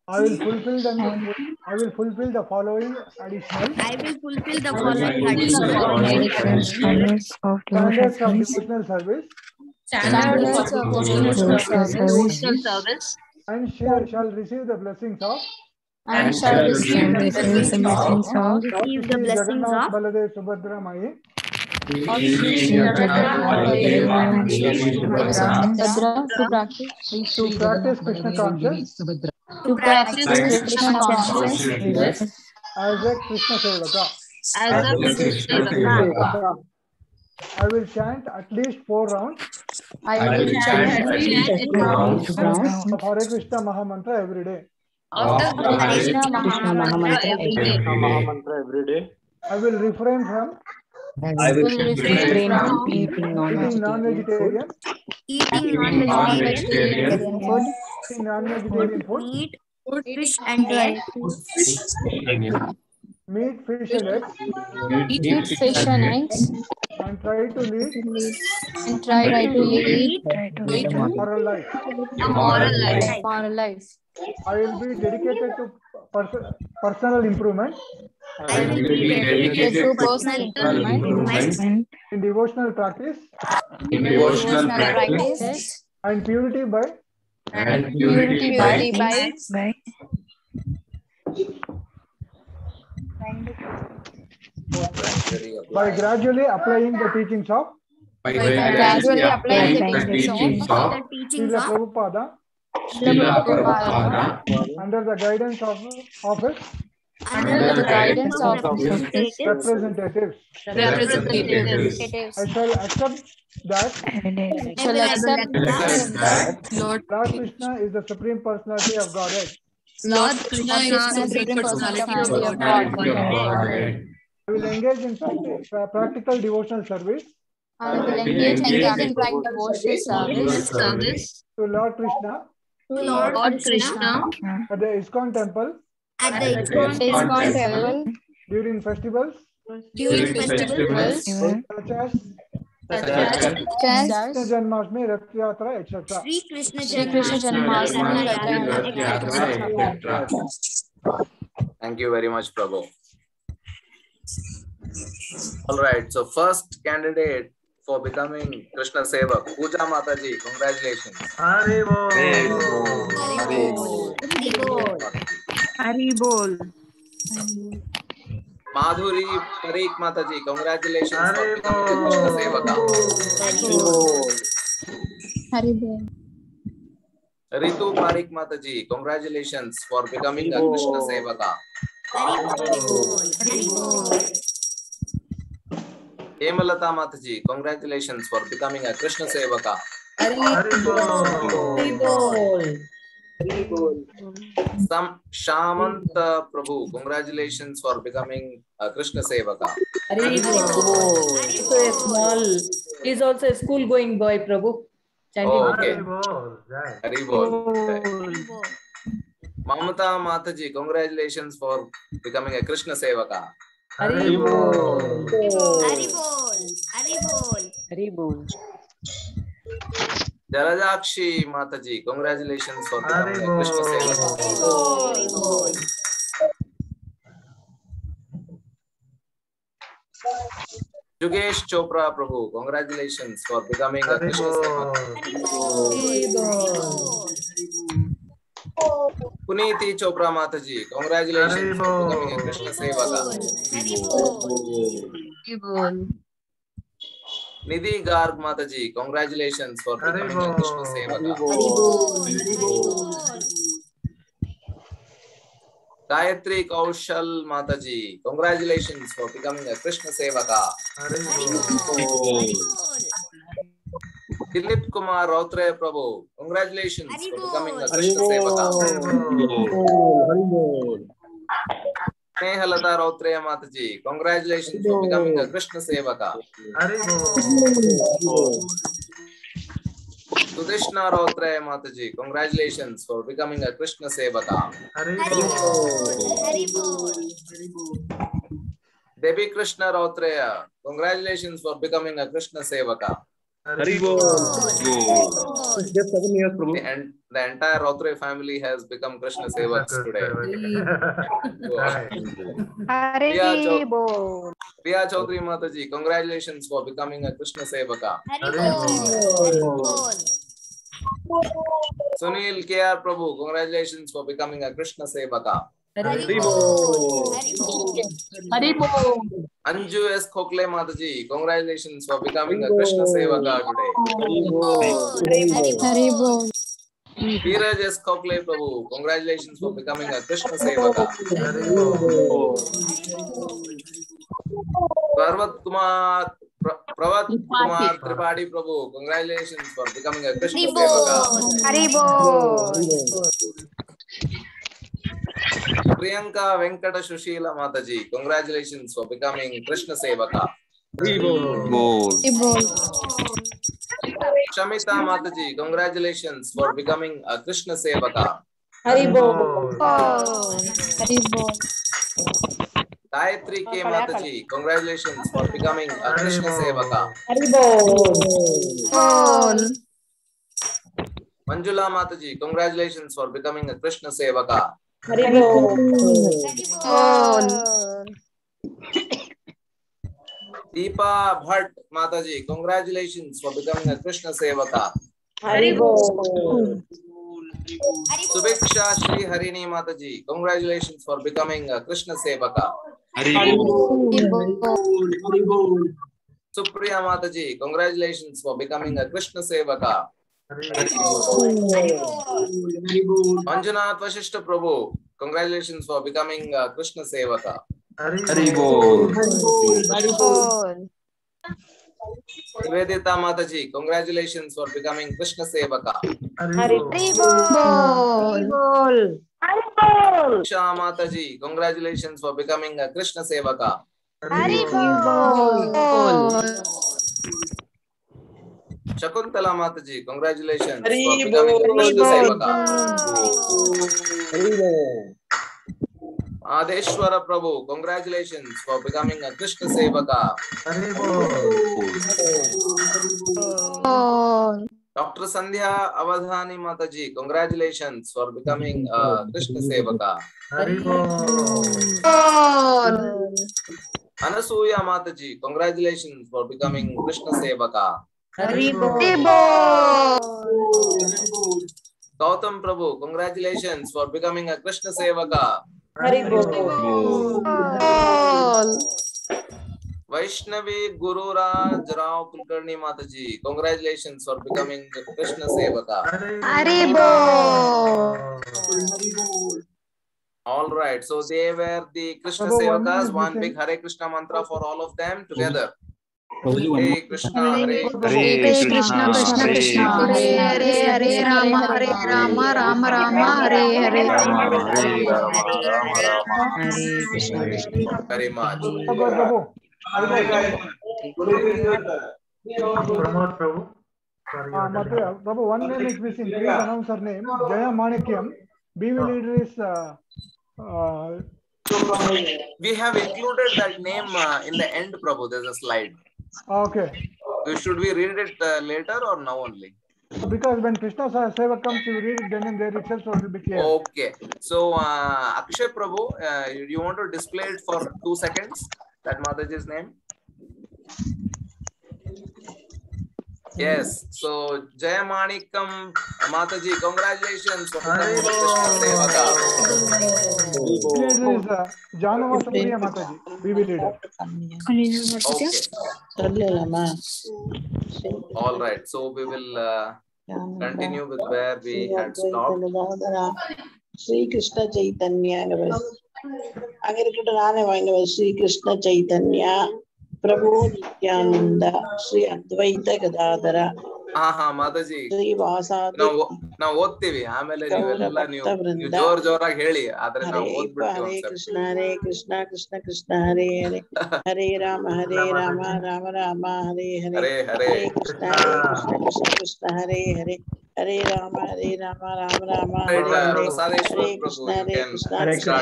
Speaker 13: I will fulfill the following additional standards of devotional service, and shall receive the blessings of Baladev Subhadra Mai, to practice Krishna consciousness as a Krishna Sevaka. I will chant at least 4 rounds of Hare Krishna Mahamantra every day. I will refrain from I will refrain from eating non-vegetarian.
Speaker 16: Eating non-vegetarian food.
Speaker 13: Eating non-vegetarian food.
Speaker 16: Meat, fish and eggs.
Speaker 13: Meat, fish and eggs.
Speaker 16: Eat fish and eggs.
Speaker 13: And try to lead moral life.
Speaker 16: Moral life.
Speaker 13: I will be dedicated to personal improvement.
Speaker 16: I will be dedicated to personal improvement.
Speaker 13: In devotional practice. And purity by. By gradually applying the teachings of. Srila Prabhupada. Under the guidance of his representatives. I shall accept that Lord Krishna is the Supreme Personality of Godhead.
Speaker 16: Lord Krishna is the Supreme Personality of Godhead.
Speaker 13: I will engage in practical devotional service.
Speaker 16: I will engage in practical devotional service
Speaker 13: to Lord Krishna.
Speaker 16: Lord Krishna
Speaker 13: At the ISKCON temple. During festivals. Such as Krishna Janmashtami, Rath Yatra, etc.
Speaker 16: Sri Krishna Janmashtami, etc.
Speaker 6: Thank you very much, Prabhu. All right, so first candidate for becoming Krishna Sevak, Pooja Mataji, congratulations.
Speaker 2: Hari Bol.
Speaker 4: Hari Bol.
Speaker 6: Madhuri Parikh Mataji, congratulations for becoming a Krishna Sevaka.
Speaker 16: Hari Bol.
Speaker 6: Ritu Parikh Mataji, congratulations for becoming a Krishna Sevaka. Hemalata Mataji, congratulations for becoming a Krishna Sevaka. Shamanta Prabhu, congratulations for becoming a Krishna Sevaka.
Speaker 18: He's also a school going boy, Prabhu.
Speaker 6: Oh, okay. Haribol. Mamata Mataji, congratulations for becoming a Krishna Sevaka.
Speaker 18: Haribol.
Speaker 6: Jalajakshi Mataji, congratulations for becoming a Krishna Sevaka. Jugesh Chopra Prabhu, congratulations for becoming a Krishna Sevaka. Puniti Chopra Mataji, congratulations for becoming a Krishna Sevaka. Nidhi Garg Mataji, congratulations for becoming a Krishna Sevaka. Gayatri Kaushal Mataji, congratulations for becoming a Krishna Sevaka. Dilip Kumar Rautre Prabhu, congratulations for becoming a Krishna Sevaka. Snehalata Rautre Mataji, congratulations for becoming a Krishna Sevaka. Sudeshna Rautre Mataji, congratulations for becoming a Krishna Sevaka. Devi Krishna Rautre, congratulations for becoming a Krishna Sevaka. The entire Rautre family has become Krishna Sevaks today. Priya Chaudhary Mataji, congratulations for becoming a Krishna Sevaka. Sunil K.R. Prabhu, congratulations for becoming a Krishna Sevaka. Anju S. Khokle Mataji, congratulations for becoming a Krishna Sevaka today. Veeraj S. Khokle Prabhu, congratulations for becoming a Krishna Sevaka. Pravat Kumar Tripathi Prabhu, congratulations for becoming a Krishna Sevaka. Priyanka Venkata Shushila Mataji, congratulations for becoming Krishna Sevaka. Shamita Mataji, congratulations for becoming a Krishna Sevaka. Gayatri K. Mataji, congratulations for becoming a Krishna Sevaka. Manjula Mataji, congratulations for becoming a Krishna Sevaka. Deepa Bhatt Mataji, congratulations for becoming a Krishna Sevaka. Subiksha Shri Harini Mataji, congratulations for becoming a Krishna Sevaka. Supriya Mataji, congratulations for becoming a Krishna Sevaka. Manjunath Vashishta Prabhu, congratulations for becoming a Krishna Sevaka. Nivedita Mataji, congratulations for becoming Krishna Sevaka. Shah Mataji, congratulations for becoming a Krishna Sevaka. Shakuntala Mataji, congratulations for becoming a Krishna Sevaka. Adeshwara Prabhu, congratulations for becoming a Krishna Sevaka. Dr. Sandhya Avadhani Mataji, congratulations for becoming a Krishna Sevaka. Anasuya Mataji, congratulations for becoming Krishna Sevaka. Gautam Prabhu, congratulations for becoming a Krishna Sevaka. Vaishnavi Guru Raj Rao Kulkarni Mataji, congratulations for becoming a Krishna Sevaka. All right, so they were the Krishna Sevakas. One big Hare Krishna mantra for all of them together. Hare Krishna, Hare
Speaker 15: Krishna, Krishna Krishna, Hare Hare, Hare Rama, Rama Rama, Hare Hare.
Speaker 6: Very much.
Speaker 2: Pramod Prabhu.
Speaker 13: Prabhu, one name is missing. Please announce her name. Jaya Manikyam. BV leader is.
Speaker 6: We have included that name in the end, Prabhu. There's a slide.
Speaker 13: Okay.
Speaker 6: Should we read it later or now only?
Speaker 13: Because when Krishna Seva comes, you read it then and there itself, so it will be clear.
Speaker 6: Okay. So, Akshay Prabhu, you want to display it for 2 seconds? That Mataji's name? Yes. So, Jaya Manikam Mataji, congratulations for becoming Krishna Sevaka.
Speaker 13: Leader is Janamata Priya Mataji, BB leader.
Speaker 6: Okay. All right. So, we will continue with where we had stopped.
Speaker 15: Sri Krishna Chaitanya. Sri Krishna Chaitanya. Prabhu Nityananda, Sri Advaita Gadadhara.
Speaker 6: Mataji. Now ಓದ್ತೀವಿ ಆಮೇಲೆ ನೀವೆಲ್ಲ ನೀವು ಜೋರಾಗಿ ಹೇಳಿ ಆದ್ರೆ ನಾವು ಓದ್ಬಿಡ್ತೀವಿ.
Speaker 15: ಹರೇ ಕೃಷ್ಣ ಹರೇ ಕೃಷ್ಣ ಕೃಷ್ಣ ಕೃಷ್ಣ ಹರೇ ಹರೇ ಹರೇ ರಾಮ ರಾಮ ರಾಮ ಹರೇ ಹರೇ ಹರೇ ಕೃಷ್ಣ ಕೃಷ್ಣ ಕೃಷ್ಣ ಹರೇ ಹರೇ ಹರೇ ರಾಮ ರಾಮ ರಾಮ ಹರೇ ಹರೇ ಹರೇ ಕೃಷ್ಣ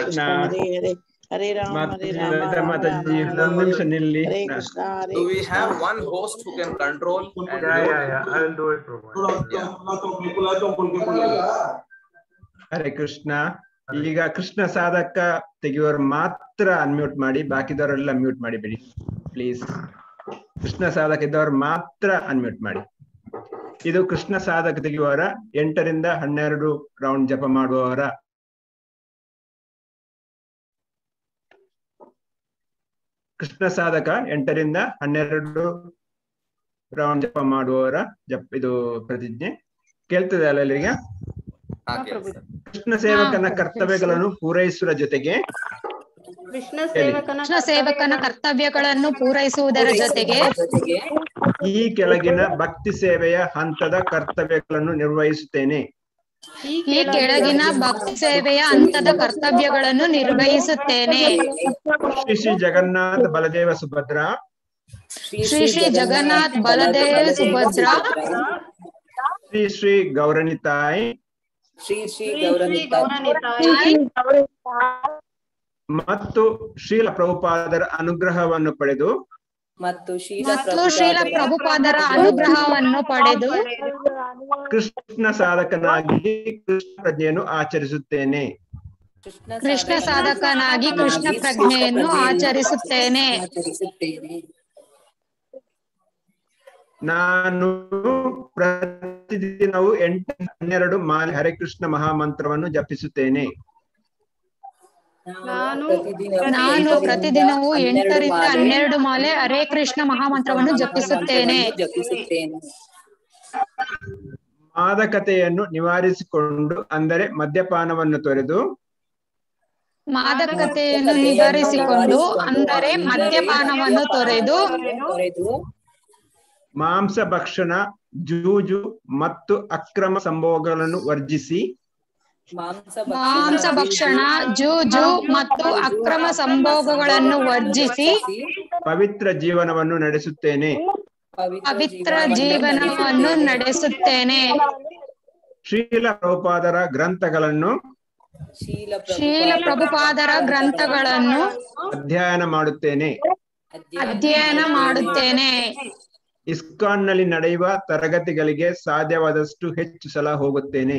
Speaker 15: ಕೃಷ್ಣ ಹರೇ ಹರೇ Hare Rama, Hare Rama,
Speaker 6: Do we have one host who can control? And
Speaker 2: yeah. I will do it, Prabhu.
Speaker 12: Hare Krishna. ಈಗ ಕೃಷ್ಣ ಸಾಧಕ ತೆಗೆಯೋರು ಮಾತ್ರ ಅನ್ಮ್ಯೂಟ್ ಮಾಡಿ, ಬಾಕಿದವರೆಲ್ಲ ಮ್ಯೂಟ್ ಮಾಡಿ ಬಿಡಿ ಪ್ಲೀಸ್. ಕೃಷ್ಣ ಸಾಧಕ ಇದ್ದವ್ರು ಮಾತ್ರ ಅನ್ಮ್ಯೂಟ್ ಮಾಡಿ. ಇದು ಕೃಷ್ಣ ಸಾಧಕ ತೆಗೆಯುವವರ 8 ರಿಂದ 12 ರೌಂಡ್ ಜಪ ಮಾಡುವವರ ಕೃಷ್ಣ ಸಾಧಕ 8 ರಿಂದ 12 ರೌಂಡ್ ಜಪ ಮಾಡುವವರ ಇದು ಪ್ರತಿಜ್ಞೆ. ಕೇಳ್ತದೆ ಅಲ್ಲ ಎಲ್ಲರಿಗೆ? ಕೃಷ್ಣ ಸೇವಕನ ಕರ್ತವ್ಯಗಳನ್ನು ಪೂರೈಸುವ ಜೊತೆಗೆ
Speaker 14: ಕೃಷ್ಣ ಸೇವಕನ ಕರ್ತವ್ಯಗಳನ್ನು ಪೂರೈಸುವುದರ ಜೊತೆಗೆ
Speaker 12: ಈ ಕೆಳಗಿನ ಭಕ್ತಿ ಸೇವೆಯ ಹಂತದ ಕರ್ತವ್ಯಗಳನ್ನು ನಿರ್ವಹಿಸುತ್ತೇನೆ.
Speaker 14: ಈ ಕೆಳಗಿನ ಭಕ್ತಿ ಸೇವೆಯ ಹಂತದ ಕರ್ತವ್ಯಗಳನ್ನು ನಿರ್ವಹಿಸುತ್ತೇನೆ.
Speaker 12: ಶ್ರೀ ಶ್ರೀ ಜಗನ್ನಾಥ ಬಲದೇವ ಸುಭದ್ರಾ
Speaker 19: श्री श्री जगन्नाथ बलदेव सुभद्रा
Speaker 12: श्री श्री गौरनिताय
Speaker 19: श्री श्री गौರನಿತಾಯಿ
Speaker 12: ಮತ್ತು ಶ್ರೀಲ ಪ್ರಭುಪಾದರ ಅನುಗ್ರಹವನ್ನು ಪಡೆದು
Speaker 19: ಶ್ರೀಲ ಪ್ರಭುಪಾದರ ಅನುಗ್ರಹವನ್ನು ಪಡೆದು
Speaker 12: ಕೃಷ್ಣ ಸಾಧಕನಾಗಿ ಕೃಷ್ಣ ಪ್ರಜ್ಞೆಯನ್ನು ಆಚರಿಸುತ್ತೇನೆ.
Speaker 19: ಕೃಷ್ಣ ಸಾಧಕನಾಗಿ ಕೃಷ್ಣ ಪ್ರಜ್ಞೆಯನ್ನು ಆಚರಿಸುತ್ತೇನೆ.
Speaker 12: ನಾನು ಪ್ರತಿದಿನವೂ 8-12 ಮಾಲೆ ಹರೇ ಕೃಷ್ಣ ಮಹಾಮಂತ್ರವನ್ನು ಜಪಿಸುತ್ತೇನೆ.
Speaker 19: ನಾನು ಪ್ರತಿದಿನವೂ 8-12 ಮಾಲೆ ಹರೇ ಕೃಷ್ಣ ಮಹಾಮಂತ್ರವನ್ನು ಜಪಿಸುತ್ತೇನೆ.
Speaker 12: ಮಾದಕತೆಯನ್ನು ನಿವಾರಿಸಿಕೊಂಡು ಅಂದರೆ ಮದ್ಯಪಾನವನ್ನು ತೊರೆದು
Speaker 19: ಅಂದರೆ ಮದ್ಯಪಾನವನ್ನು ತೊರೆದು
Speaker 12: ಮಾಂಸ ಭಕ್ಷಣ, ಜೂಜು ಮತ್ತು ಅಕ್ರಮ ಸಂಭೋಗಗಳನ್ನು ವರ್ಜಿಸಿ
Speaker 19: ಮಾಂಸ ಭಕ್ಷಣ, ಜೂಜು ಮತ್ತು ಅಕ್ರಮ ಸಂಭೋಗಗಳನ್ನು ವರ್ಜಿಸಿ
Speaker 12: ಪವಿತ್ರ ಜೀವನವನ್ನು ನಡೆಸುತ್ತೇನೆ. ಶ್ರೀಲ ಪ್ರಭುಪಾದರ ಗ್ರಂಥಗಳನ್ನು ಅಧ್ಯಯನ ಮಾಡುತ್ತೇನೆ. ಇಸ್ಕಾನ್ ನಲ್ಲಿ ನಡೆಯುವ ತರಗತಿಗಳಿಗೆ ಸಾಧ್ಯವಾದಷ್ಟು ಹೆಚ್ಚು ಸಲ ಹೋಗುತ್ತೇನೆ.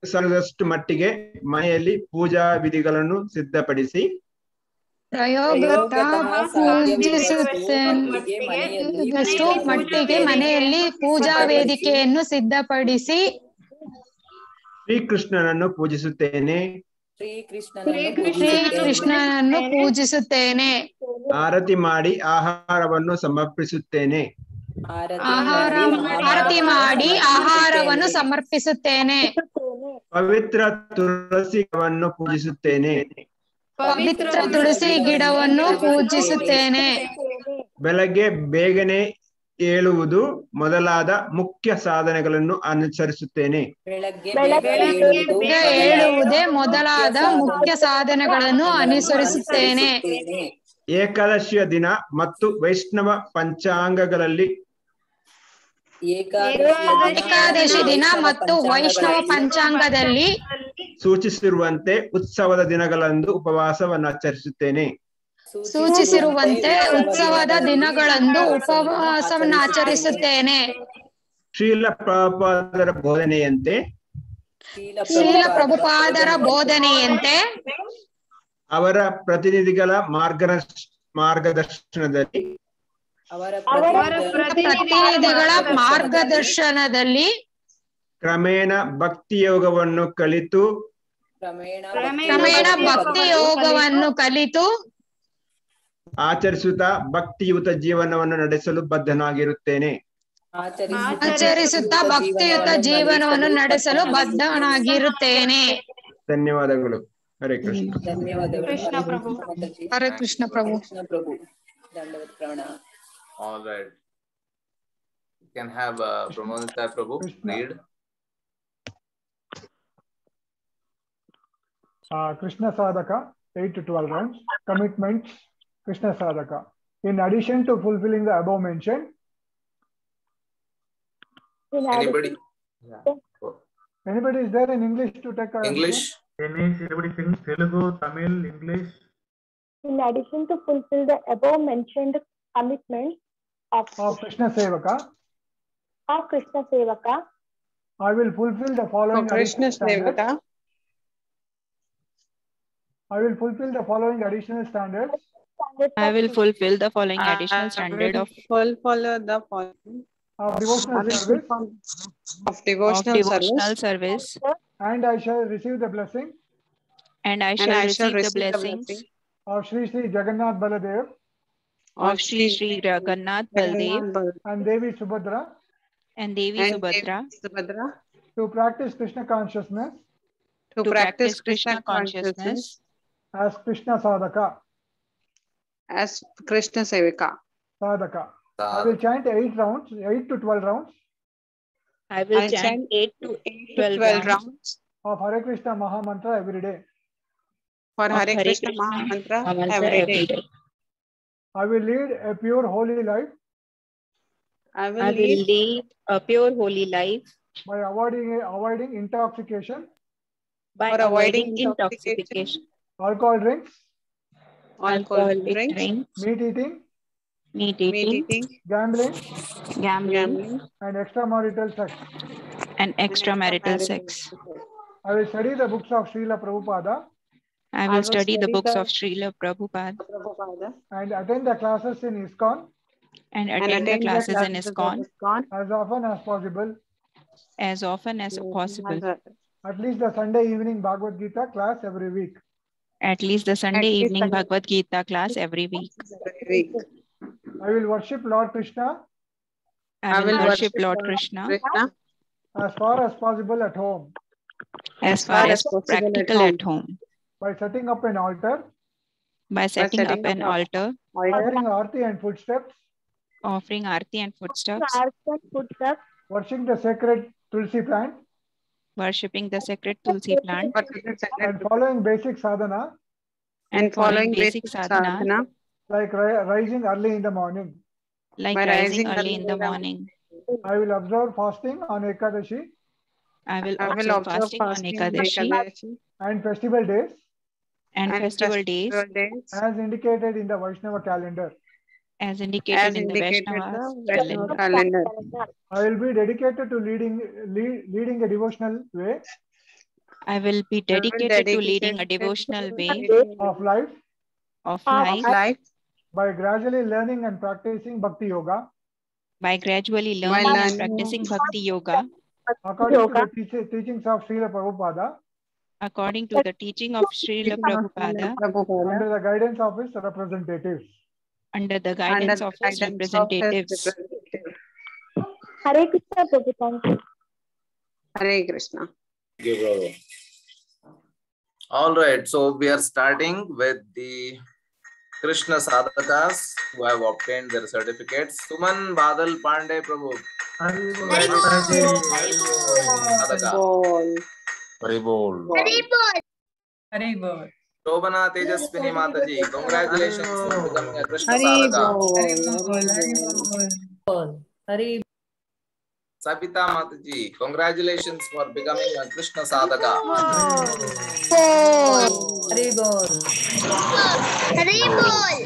Speaker 12: ಸಾಧ್ಯವಾದಷ್ಟು ಮಟ್ಟಿಗೆ ಮನೆಯಲ್ಲಿ ಪೂಜಾ ವಿಧಿಗಳನ್ನು ಸಿದ್ಧಪಡಿಸಿ
Speaker 19: ಮನೆಯಲ್ಲಿ ಪೂಜಾ ವೇದಿಕೆಯನ್ನು ಸಿದ್ಧಪಡಿಸಿ
Speaker 12: ಶ್ರೀಕೃಷ್ಣನನ್ನು ಪೂಜಿಸುತ್ತೇನೆ. ಆರತಿ ಮಾಡಿ ಆಹಾರವನ್ನು ಸಮರ್ಪಿಸುತ್ತೇನೆ. ಪವಿತ್ರ ತುಳಸಿಯನ್ನು ಪೂಜಿಸುತ್ತೇನೆ. ಬೆಳಗ್ಗೆ ಬೇಗನೆ ಏಳುವುದು ಮೊದಲಾದ ಮುಖ್ಯ ಸಾಧನೆಗಳನ್ನು ಅನುಸರಿಸುತ್ತೇನೆ. ಏಕಾದಶಿಯ ದಿನ ಮತ್ತು ವೈಷ್ಣವ ಪಂಚಾಂಗಗಳಲ್ಲಿ ಸೂಚಿಸಿರುವಂತೆ ಉತ್ಸವದ ದಿನಗಳಂದು ಉಪವಾಸವನ್ನು ಆಚರಿಸುತ್ತೇನೆ. ಶ್ರೀಲ ಪ್ರಭುಪಾದರ ಬೋಧನೆಯಂತೆ ಅವರ ಪ್ರತಿನಿಧಿಗಳ ಮಾರ್ಗದರ್ಶನದಲ್ಲಿ ಕ್ರಮೇಣ ಭಕ್ತಿ ಯೋಗವನ್ನು ಕಲಿತು ಆಚರಿಸುತ್ತಾ ಭಕ್ತಿಯುತ ಜೀವನವನ್ನು ನಡೆಸಲು ಬದ್ಧನಾಗಿರುತ್ತೇನೆ. ಧನ್ಯವಾದಗಳು. ಹರೇ ಕೃಷ್ಣ.
Speaker 19: ಹರೇ ಕೃಷ್ಣ ಪ್ರಭು.
Speaker 6: All right. You can have Pramodita Prabhu read.
Speaker 13: Krishna Sadhaka, 8 to 12 rounds. Commitments, Krishna Sadhaka. In addition to fulfilling the above mentioned, anybody is there in English to take
Speaker 2: English? Anybody think Telugu, Tamil, English?
Speaker 20: In addition to fulfill the above mentioned commitments of
Speaker 13: Krishna Sevaka, I will fulfill the following additional standards. I will fulfill the following additional standards.
Speaker 21: I will fulfill the following additional standard of devotional service.
Speaker 13: And I shall receive the blessing.
Speaker 21: And I shall receive the blessings
Speaker 13: of Shri Shri Jagannath Baladev.
Speaker 21: Of Shri Shri Jagannath Baldev
Speaker 13: and Devi Subhadra. To practice Krishna consciousness. As Krishna Sadhaka.
Speaker 22: As Krishna Sevaka.
Speaker 13: Sadhaka. I will chant 8 to 12 rounds.
Speaker 21: I will chant 8 to 12 rounds
Speaker 13: of Hare Krishna Maha Mantra every day.
Speaker 22: For Hare Krishna Maha Mantra every day.
Speaker 13: I will lead a pure holy life.
Speaker 22: I will lead
Speaker 21: a pure holy life
Speaker 13: by avoiding intoxication.
Speaker 21: By avoiding intoxication.
Speaker 13: Alcohol drinks.
Speaker 22: Alcoholic drinks.
Speaker 13: Meat eating.
Speaker 21: Meat eating.
Speaker 13: Gambling.
Speaker 21: Gambling.
Speaker 13: And extramarital sex.
Speaker 21: And extramarital sex.
Speaker 13: I will study the books of Srila Prabhupada.
Speaker 21: I will study the books of Srila Prabhupada.
Speaker 13: And attend the classes in ISKCON.
Speaker 21: And attend the classes in ISKCON.
Speaker 13: As often as possible.
Speaker 21: As often as possible.
Speaker 13: At least the Sunday evening Bhagavad Gita class every week.
Speaker 21: At least the Sunday evening Bhagavad Gita class every week.
Speaker 13: I will worship Lord Krishna.
Speaker 21: I will worship Lord Krishna.
Speaker 13: As far as possible at home.
Speaker 21: As far as practical at home.
Speaker 13: By setting up an altar.
Speaker 21: By setting up an altar.
Speaker 13: Offering arti and footsteps.
Speaker 21: Offering arti and footsteps.
Speaker 13: Worshipping the sacred Tulsi plant.
Speaker 21: Worshipping the sacred Tulsi plant.
Speaker 13: And following basic sadhana.
Speaker 22: And following basic sadhana.
Speaker 13: Like rising early in the morning.
Speaker 21: Like rising early in the morning.
Speaker 13: I will observe fasting on Ekadashi.
Speaker 21: I will observe fasting on Ekadashi.
Speaker 13: And festival days.
Speaker 21: And festival days.
Speaker 13: As indicated in the Vaishnava calendar.
Speaker 21: As indicated in the Vaishnava calendar.
Speaker 13: I will be dedicated to leading a devotional way.
Speaker 21: I will be dedicated to leading a devotional way
Speaker 13: of life.
Speaker 21: Of life.
Speaker 13: By gradually learning and practicing Bhakti Yoga.
Speaker 21: By gradually learning and practicing Bhakti Yoga.
Speaker 13: According to the teachings of Srila Prabhupada.
Speaker 21: According to the teaching of Srila Prabhupada.
Speaker 13: Under the guidance of his representatives.
Speaker 21: Under the guidance of his representatives.
Speaker 20: Hare Krishna, Prabhu. Thank you.
Speaker 22: Hare Krishna.
Speaker 6: Thank you, brother. All right, so we are starting with the Krishna Sadhakas who have obtained their certificates. Suman Badal Pandey, Prabhu.
Speaker 4: Haribol. Haribol.
Speaker 6: Shobana Tejaswini Mataji, congratulations for becoming a Krishna Sadhaka.
Speaker 18: Haribol.
Speaker 6: Sabita Mataji, congratulations for becoming a Krishna Sadhaka.
Speaker 18: Haribol.
Speaker 6: Haribol.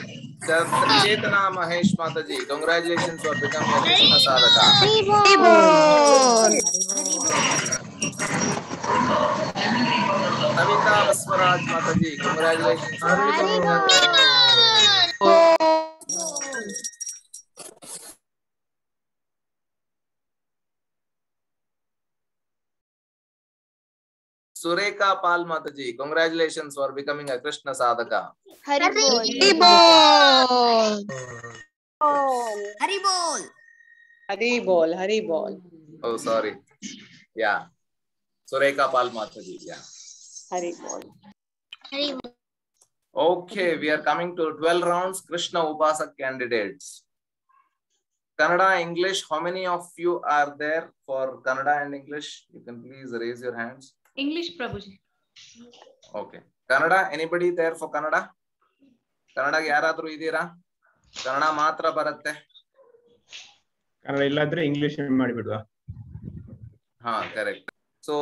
Speaker 6: Chetana Mahesh Mataji, congratulations for becoming a Krishna Sadhaka.
Speaker 19: Haribol.
Speaker 6: Savita Vaswaraj Mataji, congratulations for becoming a Sureka Pal Mataji, congratulations for becoming a Krishna Sadhaka.
Speaker 19: Haribol.
Speaker 22: Haribol. Haribol. Haribol.
Speaker 6: Oh, sorry. Yeah. Sureka Pal Mataji. Yeah.
Speaker 22: Haribol.
Speaker 6: Okay, we are coming to 12 rounds. Krishna Upasak candidates. Kannada, English. How many of you are there for Kannada and English? You can please raise your hands.
Speaker 16: English, Prabhuji.
Speaker 6: Okay. Kannada, anybody there for Kannada? Kannada yaradru idira? Kannada matra baratte.
Speaker 12: Kannada illadre English ಮಾಡಿ ಬಿಡುವ.
Speaker 6: Ha, correct. So,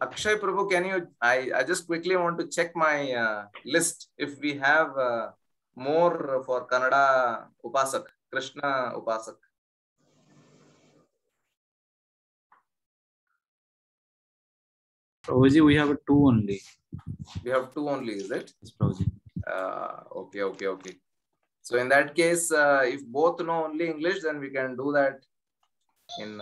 Speaker 6: Akshay Prabhu, can you? I just quickly want to check my list if we have more for Kannada Upasak, Krishna Upasak.
Speaker 10: Prabhuji, we have two only.
Speaker 6: We have two only, is it?
Speaker 10: Yes, Prabhuji.
Speaker 6: Okay. So in that case, if both know only English, then we can do that in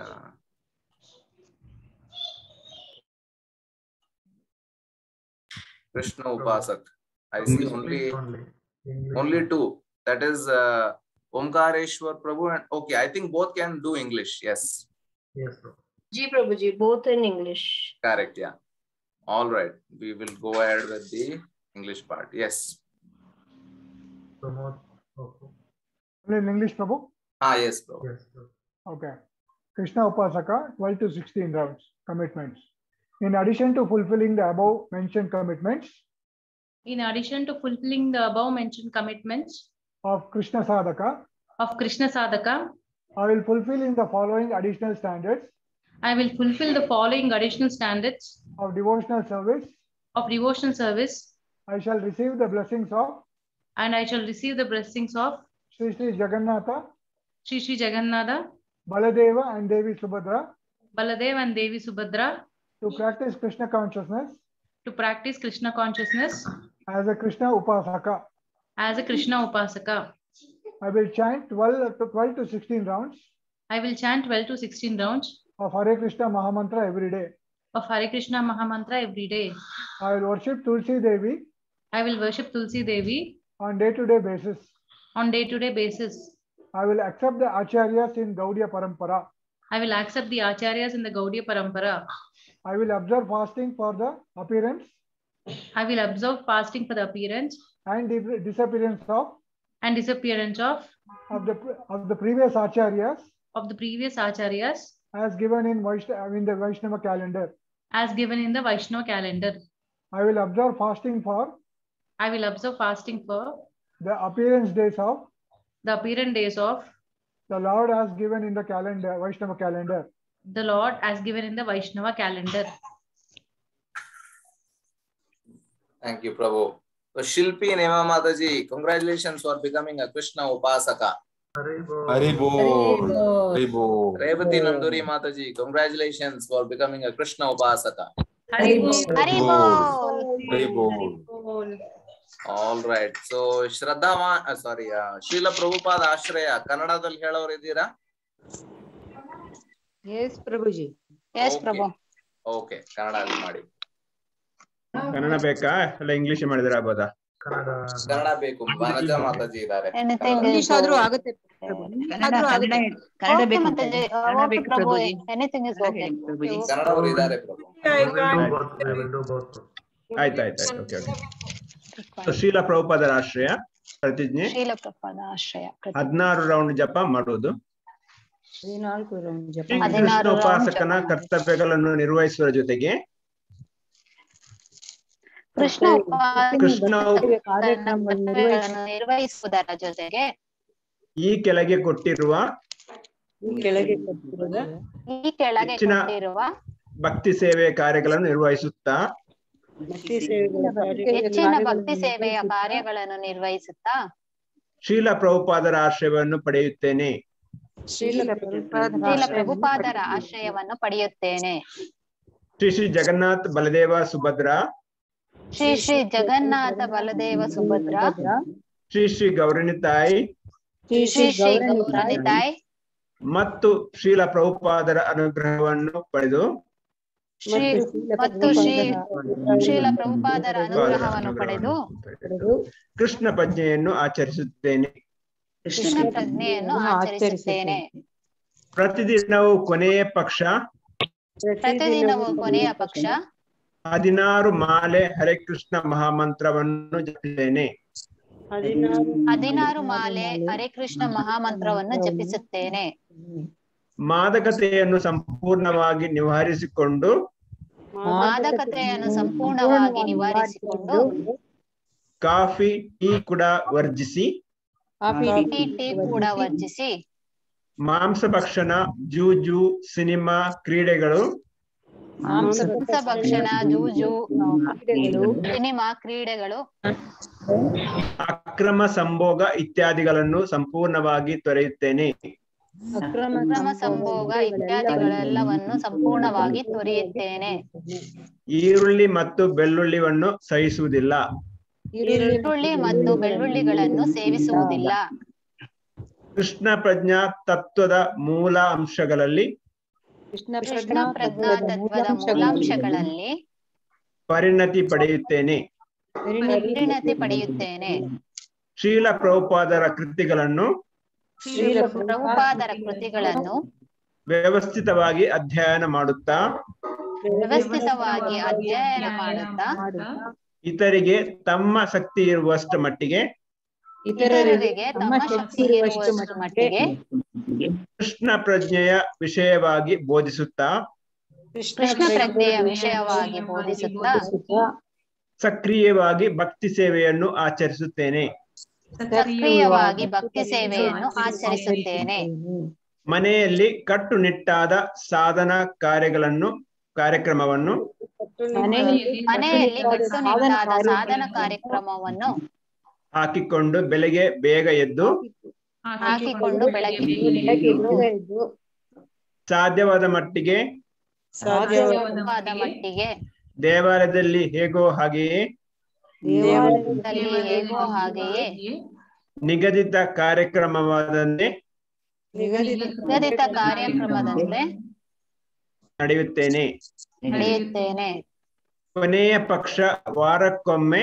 Speaker 6: Krishna Upasak. I see only two. That is Omkareshwar Prabhu and okay. I think both can do English. Yes.
Speaker 2: Yes, Prabhu.
Speaker 3: Ji Prabhuji, both in English.
Speaker 6: Correct. Yeah. All right. We will go ahead with the English part. Yes.
Speaker 2: Okay.
Speaker 13: In English, Prabhu?
Speaker 6: Yes, Prabhu.
Speaker 2: Yes, Prabhu.
Speaker 13: Okay. Krishna Upasaka 12 to 16 rounds commitments. In addition to fulfilling the above mentioned commitments
Speaker 1: in addition to fulfilling the above mentioned commitments
Speaker 13: of Krishna Sadhaka, I will fulfill in the following additional standards.
Speaker 1: I will fulfill the following additional standards
Speaker 13: of devotional service. I shall receive the blessings of.
Speaker 1: And I shall receive the blessings of
Speaker 13: Sri Sri Jagannatha,
Speaker 1: Baladeva
Speaker 13: and Devi Subhadra. To practice Krishna consciousness. As a Krishna Upasaka. I will chant 12 to 16 rounds. Of Hare Krishna Mahamantra every day. I will worship Tulsi Devi. On day-to-day basis. I will accept the acharyas in Gaudiya Parampara. I will observe fasting for the appearance. And disappearance of the previous acharyas. As given in the Vaishnava calendar. I will observe fasting for the appearance days of the Lord as given in the calendar, Vaishnava calendar.
Speaker 6: Thank you, Prabhu. So Shilpi Nema Mataji, congratulations for becoming a Krishna Upasaka.
Speaker 7: Haribol.
Speaker 6: Revati Nanduri Mataji, congratulations for becoming a Krishna Upasaka.
Speaker 7: Haribol.
Speaker 6: All right. So Shraddha Srila Prabhupada Ashraya, Kannada dalli ಹೇಳೋರು ಇದ್ದೀರಾ?
Speaker 9: Yes, Prabhuji.
Speaker 6: Yes, Prabhu. Okay, ಕನ್ನಡದಲ್ಲಿ ಮಾಡಿ.
Speaker 12: ಕನ್ನಡ ಬೇಕಾ ಅಲ್ಲ English ಮಾಡಿದ್ರೆ ಆಗ್ಬೋದಾ?
Speaker 6: ಕನ್ನಡ ಬೇಕು. ವನಜಾ ಮಾತಾಜಿ ಇದ್ದಾರೆ.
Speaker 9: ಇಂಗ್ಲಿಷ್ ಆದ್ರೂ ಆಗುತ್ತೆ. ಕನ್ನಡ ಬೇಕು ಪ್ರಭುಜಿ. Anything is okay.
Speaker 6: ಕನ್ನಡವರು ಇದ್ದಾರೆ ಪ್ರಭು.
Speaker 12: ಆಯ್ತು. ಓಕೆ. ಶ್ರೀಲ ಪ್ರಭುಪಾದರ ಆಶ್ರಯ ಪ್ರತಿಜ್ಞೆ 16 ರೌಂಡ್ ಜಪ ಮಾಡುವುದು.
Speaker 9: 14 ರೌಂಡ್ ಜಪ.
Speaker 12: ಕೃಷ್ಣ ಉಪಾಸಕನ ಕರ್ತವ್ಯಗಳನ್ನು ನಿರ್ವಹಿಸುವ ಜೊತೆಗೆ
Speaker 14: ಕೃಷ್ಣ ನಿರ್ವಹಿಸುವುದರ ಜೊತೆಗೆ
Speaker 12: ಈ ಕೆಳಗೆ ಕೊಟ್ಟಿರುವ ಭಕ್ತಿ ಸೇವೆ ಕಾರ್ಯಗಳನ್ನು ನಿರ್ವಹಿಸುತ್ತಾ
Speaker 14: ಹೆಚ್ಚಿನ ಭಕ್ತಿ ಸೇವೆಯ ಕಾರ್ಯಗಳನ್ನು ನಿರ್ವಹಿಸುತ್ತಾ
Speaker 12: ಶ್ರೀಲ ಪ್ರಭುಪಾದರ ಆಶ್ರಯವನ್ನು ಪಡೆಯುತ್ತೇನೆ.
Speaker 14: ಶ್ರೀಲ ಪ್ರಭುಪಾದರ ಆಶ್ರಯವನ್ನು ಪಡೆಯುತ್ತೇನೆ.
Speaker 12: ಶ್ರೀ ಶ್ರೀ ಜಗನ್ನಾಥ ಬಲದೇವ ಸುಭದ್ರಾ.
Speaker 14: ಶ್ರೀ ಶ್ರೀ ಜಗನ್ನಾಥ ಬಲದೇವ ಸುಭದ್ರಾ.
Speaker 12: ಶ್ರೀ ಶ್ರೀ ಗೌರಿಣಿ ತಾಯಿ.
Speaker 14: ಶ್ರೀ ಶ್ರೀ ಗೌರಿಣಿ ತಾಯಿ
Speaker 12: ಮತ್ತು ಶ್ರೀಲ ಪ್ರಭುಪಾದರ ಅನುಗ್ರಹವನ್ನು ಪಡೆದು
Speaker 14: ಶ್ರೀಲ ಪ್ರಭುಪಾದರ ಅನುಗ್ರಹವನ್ನು ಪಡೆದು
Speaker 12: ಕೃಷ್ಣ ಪ್ರಜ್ಞೆಯನ್ನು ಆಚರಿಸುತ್ತೇನೆ. ಪ್ರತಿದಿನವೂ ಕೊನೆಯ ಪಕ್ಷ 16 ಮಾಲೆ ಹರೇ ಕೃಷ್ಣ ಮಹಾಮಂತ್ರವನ್ನು ಜಪಿಸುತ್ತೇನೆ.
Speaker 14: 16 ಮಾಲೆ ಹರೇ ಕೃಷ್ಣ ಮಹಾಮಂತ್ರವನ್ನು ಜಪಿಸುತ್ತೇನೆ.
Speaker 12: ಮಾದಕತೆಯನ್ನು ಸಂಪೂರ್ಣವಾಗಿ ನಿವಾರಿಸಿಕೊಂಡು ಕಾಫಿ ಟೀ ಕೂಡ ವರ್ಜಿಸಿ ಮಾಂಸ ಭಕ್ಷಣ ಜೂಜು ಸಿನಿಮಾ ಕ್ರೀಡೆಗಳು ಅಕ್ರಮ ಸಂಭೋಗ ಇತ್ಯಾದಿಗಳನ್ನು ಸಂಪೂರ್ಣವಾಗಿ ತೊರೆಯುತ್ತೇನೆ. ಈರುಳ್ಳಿ ಮತ್ತು ಬೆಳ್ಳುಳ್ಳಿಯನ್ನು ಸಹಿಸುವುದಿಲ್ಲ. ಕೃಷ್ಣ ಪ್ರಜ್ಞಾ ತತ್ವದ ಮೂಲ ಅಂಶಗಳಲ್ಲಿ ಪರಿಣತಿ ಪಡೆಯುತ್ತೇನೆ. ಶ್ರೀಲ ಪ್ರಭುಪಾದರ ಕೃತಿಗಳನ್ನು ವ್ಯವಸ್ಥಿತವಾಗಿ ಅಧ್ಯಯನ ಮಾಡುತ್ತಾ ಇತರಿಗೆ ತಮ್ಮ ಶಕ್ತಿ ಇರುವಷ್ಟು ಮಟ್ಟಿಗೆ
Speaker 9: ಇತರರಿಗೆ ತಮ್ಮ ಶಕ್ತಿ ಇರುವಷ್ಟು ಮಟ್ಟಿಗೆ
Speaker 12: ಕೃಷ್ಣ ಪ್ರಜ್ಞೆಯ ವಿಷಯವಾಗಿ ಬೋಧಿಸುತ್ತಾ
Speaker 9: ಕೃಷ್ಣ ಪ್ರಜ್ಞೆಯ ವಿಷಯವಾಗಿ ಬೋಧಿಸುತ್ತಾ
Speaker 12: ಸಕ್ರಿಯವಾಗಿ ಭಕ್ತಿ ಸೇವೆಯನ್ನು ಆಚರಿಸುತ್ತೇನೆ.
Speaker 9: ಸಕ್ರಿಯವಾಗಿ ಭಕ್ತಿ ಸೇವೆಯನ್ನು ಆಚರಿಸುತ್ತೇನೆ.
Speaker 12: ಮನೆಯಲ್ಲಿ ಕಟ್ಟುನಿಟ್ಟಾದ ಸಾಧನ ಕಾರ್ಯಕ್ರಮವನ್ನು
Speaker 9: ಮನೆಯಲ್ಲಿ ಕಟ್ಟುನಿಟ್ಟಾದ ಸಾಧನ ಕಾರ್ಯಕ್ರಮವನ್ನು
Speaker 12: ಹಾಕಿಕೊಂಡು ಬೆಳಗ್ಗೆ ಬೇಗ ಎದ್ದು ಸಾಧ್ಯವಾದ ಮಟ್ಟಿಗೆ ದೇವಾಲಯದಲ್ಲಿ ಹೇಗೋ ಹಾಗೆಯೇ ನಿಗದಿತ ಕಾರ್ಯಕ್ರಮವಾದಂತೆ ನಡೆಯುತ್ತೇನೆ. ಕೊನೆಯ ಪಕ್ಷ ವಾರಕ್ಕೊಮ್ಮೆ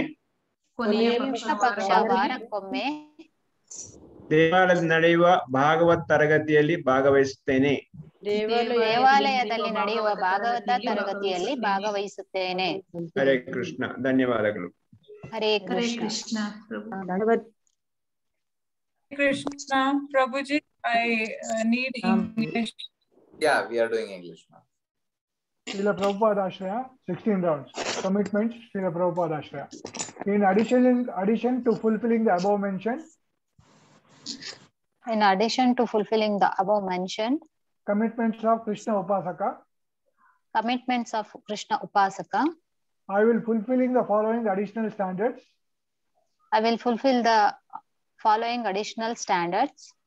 Speaker 12: ದೇವಾಲಯದಲ್ಲಿ ನಡೆಯುವ ಭಾಗವತ್ ತರಗತಿಯಲ್ಲಿ ಭಾಗವಹಿಸುತ್ತೇನೆ.
Speaker 9: ದೇವಾಲಯದಲ್ಲಿ ನಡೆಯುವ ಭಾಗವತ ತರಗತಿಯಲ್ಲಿ ಭಾಗವಹಿಸುತ್ತೇನೆ.
Speaker 12: ಹರೇ ಕೃಷ್ಣ. ಧನ್ಯವಾದಗಳು.
Speaker 9: Hare Krishna.
Speaker 4: Krishna, Prabhuji, I need English.
Speaker 6: Yeah, we are doing English now.
Speaker 13: Srila Prabhupada Ashraya, 16 rounds. Commitments, Srila Prabhupada Ashraya. In addition to fulfilling the above mentioned, commitments of Krishna Upasaka, I will fulfilling the following additional standards.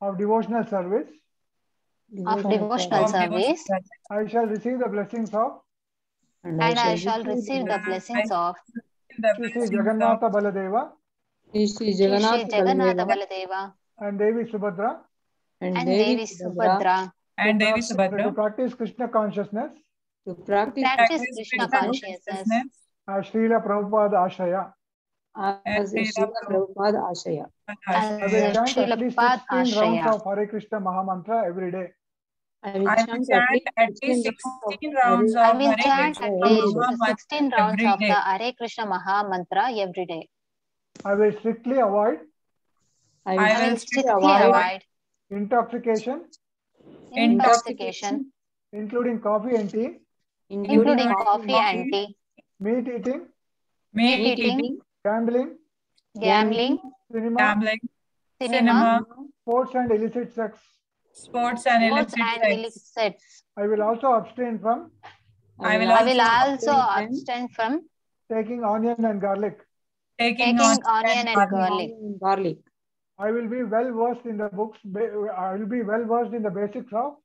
Speaker 13: Of devotional service. I shall receive the blessings of. Shri Jagannatha Baladeva. And Devi Subhadra. To practice Krishna consciousness. As Srila Prabhupada Ashraya. I will chant at least 16 rounds of Hare Krishna Mahamantra every day.
Speaker 4: I will chant at least 16 rounds of
Speaker 9: the Hare Krishna Mahamantra every day.
Speaker 13: I will strictly avoid intoxication, including coffee and tea, meat eating, gambling, cinema, sports and illicit sex. I will also abstain from taking onion and garlic. I will be well versed in the books. I will be well versed in the basics of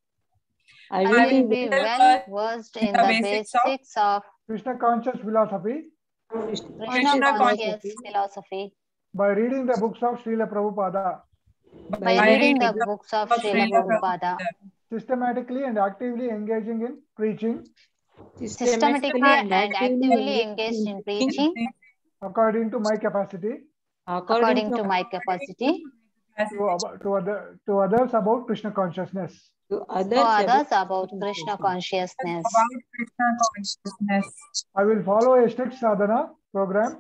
Speaker 13: Krishna conscious philosophy. By reading the books of Srila Prabhupada. Systematically and actively engaging in preaching. According to my capacity. To others about Krishna consciousness. I will follow a strict sadhana program.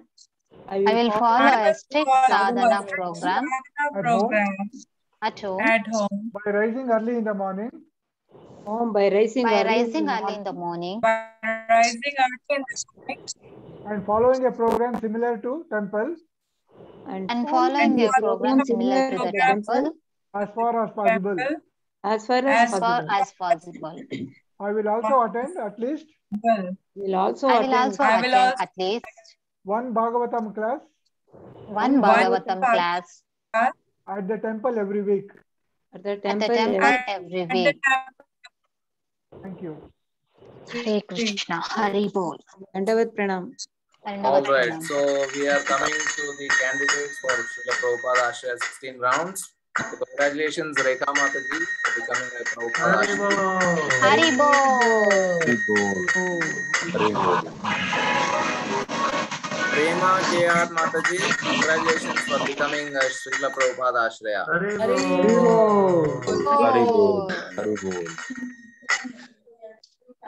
Speaker 13: At home. By rising early in the morning. And following a program similar to temple. As far as possible. I will also attend at least. One Bhagavatam class. At the temple every week. Thank you.
Speaker 9: Hare Krishna. Hari Bol.
Speaker 5: Dandavat Pranam.
Speaker 6: All right, so we are coming to the candidates for Srila Prabhupada Ashraya 16 rounds. So congratulations, Rekha Mataji, for becoming a Prabhupada Ashraya.
Speaker 9: Hari Bol.
Speaker 6: Prema K.R. Mataji, congratulations for becoming a Srila Prabhupada Ashraya.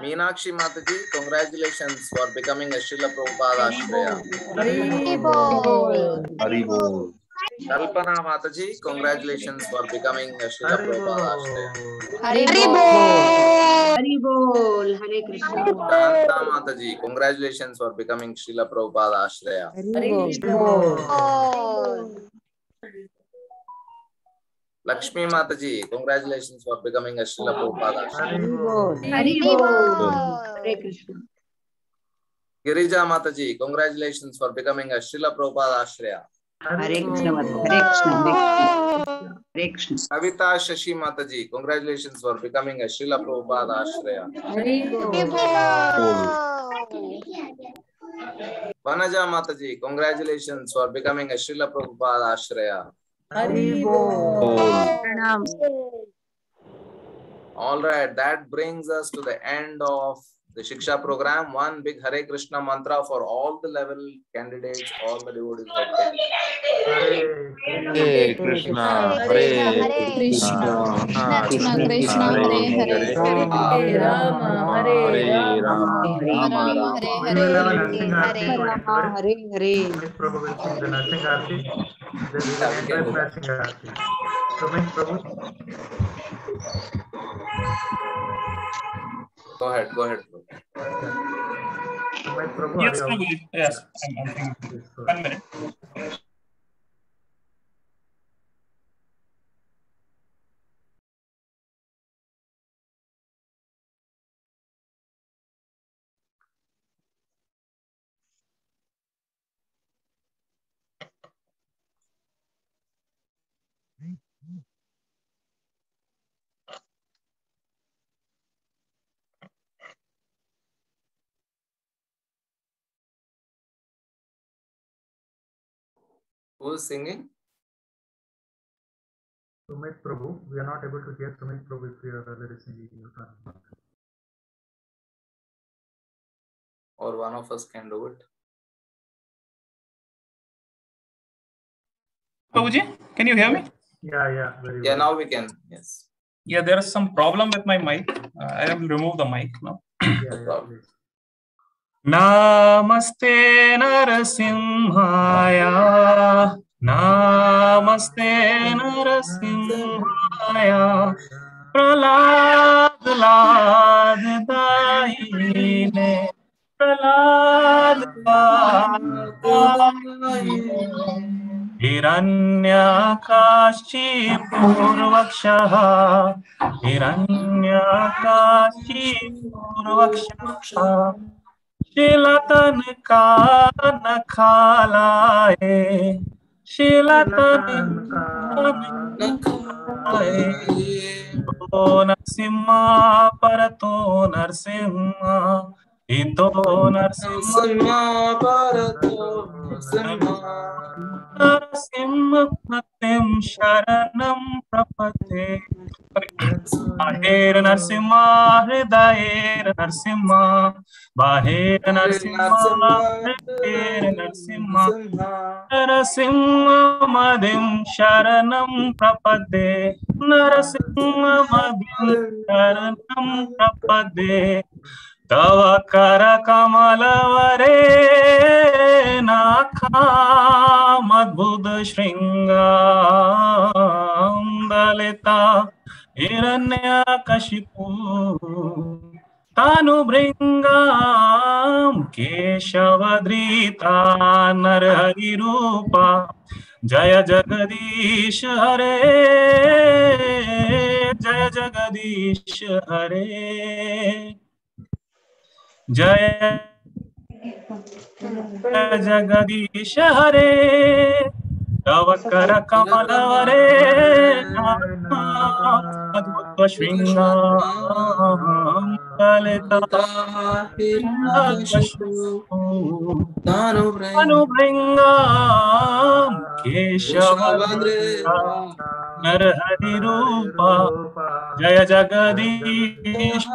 Speaker 6: Meenakshi Mataji, congratulations for becoming a Srila Prabhupada Ashraya. Kalpana Mataji, congratulations for becoming a Srila Prabhupada Ashraya.
Speaker 9: Hari Bol.
Speaker 14: Hari Bol. Hare Krishna.
Speaker 6: Shanta Mataji, congratulations for becoming Srila Prabhupada Ashraya.
Speaker 18: Hari Bol.
Speaker 6: Lakshmi Mataji, congratulations for becoming a Srila Prabhupada Ashraya.
Speaker 14: Hari Bol. Hare Krishna.
Speaker 6: Girija Mataji, congratulations for becoming a Srila Prabhupada Ashraya.
Speaker 14: Hare Krishna. Hare Krishna. Hare Krishna.
Speaker 6: Kavita Shashi Mataji, congratulations for becoming a Srila Prabhupada Ashraya.
Speaker 14: Hari Bol.
Speaker 6: Vanaja Mataji, congratulations for becoming a Srila Prabhupada Ashraya.
Speaker 18: Hari Bol.
Speaker 14: Pranam.
Speaker 6: All right, that brings us to the end of the Shiksha program. One big Hare Krishna mantra for all the level candidates, all the devotees.
Speaker 7: Hare Krishna, Hare Krishna, Krishna Krishna, Hare Hare,
Speaker 18: Hare Rama, Hare Rama,
Speaker 7: Rama Rama,
Speaker 18: Hare Hare.
Speaker 2: Prabhu will sing the Nursing Aarti. Then we will end with Nursing Aarti. So, Prabhu.
Speaker 6: Go ahead.
Speaker 10: Yes, Prabhu. Yes, I'm thinking. 1 minute.
Speaker 6: Who is singing?
Speaker 2: Sumit Prabhu. We are not able to hear Sumit Prabhu if you are listening.
Speaker 6: Or one of us can do it.
Speaker 10: Prabhuji, can you hear me?
Speaker 2: Yeah, very
Speaker 6: well. Yeah, now we can. Yes.
Speaker 10: Yeah, there is some problem with my mic. I will remove the mic now.
Speaker 2: Please.
Speaker 10: Namaste Narasimhaya, Namaste Narasimhaya, Pralad Lad Dahine, Pralad Dahine, Hiranyakashi Purvakshaha, Hiranyakashi Purvakshaha, Shilatan ka nakhalaye, Shilatan ka nakhalaye, O Narsimha Parato Narsimha, Ito Narsimha Parato Narsimha, Narsimha Patim Sharanam Prapate, Bahir Narsimha Hridayir Narsimha, Bahir Narsimha Hridayir Narsimha, Narasimha Madim Sharanam Prapade, Narasimha Madim Sharanam Prapade, Tava Kara Kamalavare Nakha Madbud Shringam Dalita Hiranyakashipu Tanu Bringam Keshavadrita Narhari Rupa Jaya Jagadish Hare Jaya Jagadish Hare Jaya Jagadish Hare Tavakara Kamalavare Adbhuta Shringam Dalita Tanu Bringam Keshavadrita Narhari Rupa Jaya Jagadish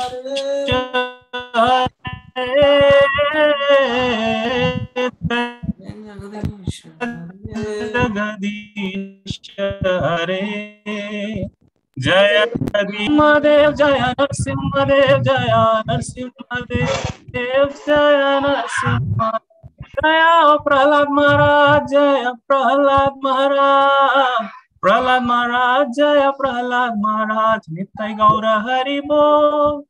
Speaker 10: Jagadish Hare Jaya Narasimhadev Jaya Narasimhadev Jaya Narasimhadev Jaya Narasimha Jaya Prahlad Maharaj Jaya Prahlad Maharaj
Speaker 5: Prahlad Maharaj, Jaya Prahlad Maharaj, Nittai Gaura Hari Bol,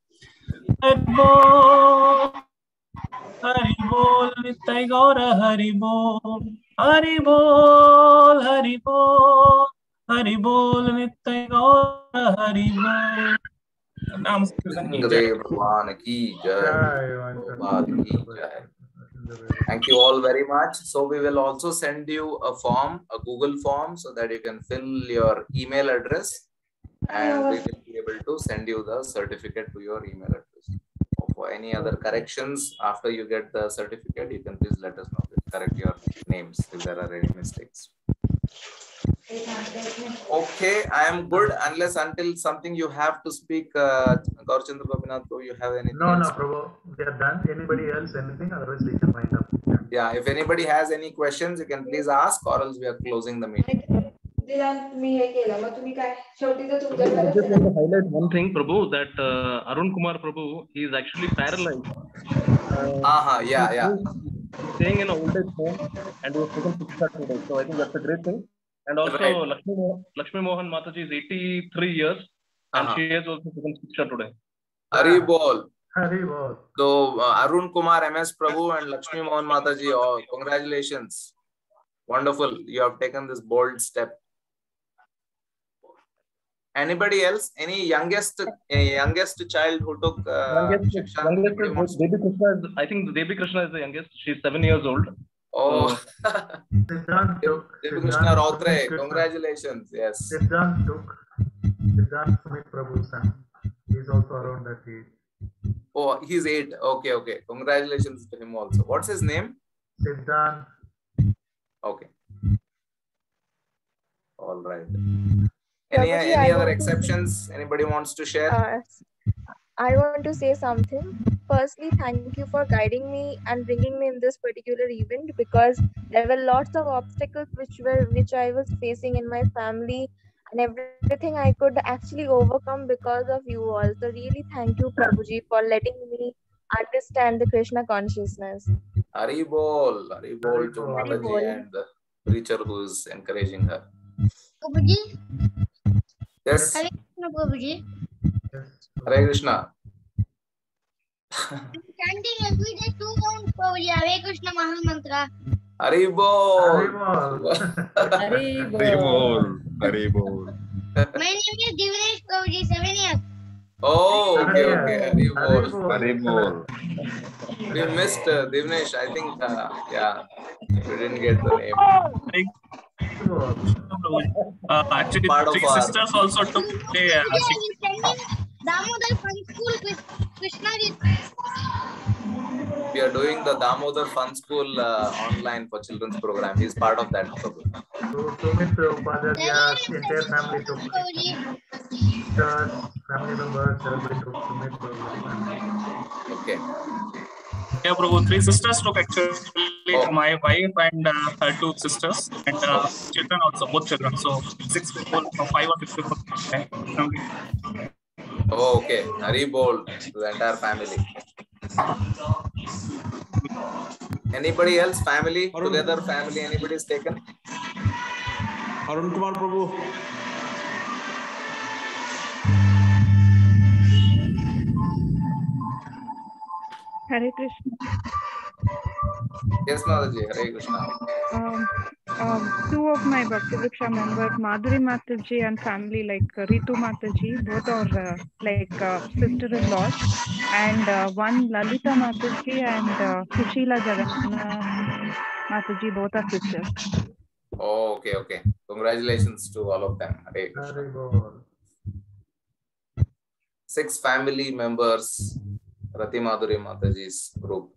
Speaker 5: Hari Bol, Hari Bol, Nittai Gaura Hari Bol, Hari Bol, Hari Bol, Hari Bol, Nittai Gaura Hari Bol.
Speaker 6: Bhagwan ki jai. Thank you all very much. So we will also send you a form, a Google form, so that you can fill your email address, and we will be able to send you the certificate to your email address. For any other corrections after you get the certificate, you can please let us know. We'll correct your names if there are any mistakes. Okay, I am good unless until something you have to speak. Gaurchandra Gopinath, you have anything?
Speaker 2: No, Prabhu, we are done. Anybody else, anything? Otherwise, we can wind up.
Speaker 6: Yeah, if anybody has any questions, you can please ask, or else we are closing the meeting.
Speaker 11: I
Speaker 5: just want to highlight one thing, Prabhu, that Arun Kumar Prabhu, he is actually paralyzed.
Speaker 6: Yeah.
Speaker 5: He's staying in an old age home and he was taken Shiksha today. So I think that's a great thing. And also Lakshmi Mohan Mataji is 83 years and she has also taken Shiksha today.
Speaker 6: Hari Bol.
Speaker 2: Hari Bol.
Speaker 6: So Arun Kumar, MS Prabhu and Lakshmi Mohan Mataji, congratulations. Wonderful. You have taken this bold step. Anybody else? Any youngest child who took Shiksha?
Speaker 5: Devi Krishna is, I think Devi Krishna is the youngest. She's 7 years old.
Speaker 6: Oh, Devi Krishna Rautre, congratulations. Yes.
Speaker 2: Siddhant Sumit Prabhu's son. He's also around that age.
Speaker 6: Oh, he's 8. Okay. Congratulations to him also. What's his name?
Speaker 2: Siddhant.
Speaker 6: Okay. All right. Any other exceptions anybody wants to share?
Speaker 20: I want to say something. Firstly, thank you for guiding me and bringing me in this particular event, because there were lots of obstacles which I was facing in my family, and everything I could actually overcome because of you all. So really thank you, Prabhuji, for letting me understand the Krishna consciousness.
Speaker 6: Hari Bol to Mataji and the preacher who is encouraging her.
Speaker 11: Prabhuji?
Speaker 6: Yes.
Speaker 11: Hare Krishna, Prabhuji.
Speaker 6: Hare Krishna.
Speaker 11: Chanting every day 2 rounds, Prabhuji. Hare Krishna Maha Mantra.
Speaker 6: Hari Bol.
Speaker 11: Hari Bol. My name is Divnesh, Prabhuji, 7 years.
Speaker 6: Oh, okay.
Speaker 11: Hari Bol.
Speaker 6: We missed Divnesh. I think, we didn't get the name.
Speaker 5: Actually, 3 sisters also took
Speaker 11: Damodar Fun School Krishna.
Speaker 6: We are doing the Damodar Fun School online for children's program. He's part of that program.
Speaker 2: So Sumit Upadhyay's entire family took sisters, family members, everybody took Sumit program.
Speaker 6: Okay.
Speaker 5: Yeah, Prabhu, 3 sisters took actually, my wife and her 2 sisters, and children also, both children. So 6 people, 5 or 6 people.
Speaker 6: Oh, okay. Hari Bol to the entire family. Anybody else? Family? Together family? Anybody is taken?
Speaker 23: Arun Kumar Prabhu.
Speaker 24: Hare Krishna.
Speaker 6: Yes, Mataji. Hare Krishna.
Speaker 24: 2 of my Bhakti Vriksha members, Madhuri Mataji and family, like Ritu Mataji, both are sister-in-laws, and one Lalita Mataji and Sushila Jagannath Mataji, both are sisters.
Speaker 6: Oh, okay. Congratulations to all of them. Hare Krishna. 6 family members, Rati Madhuri Mataji's group.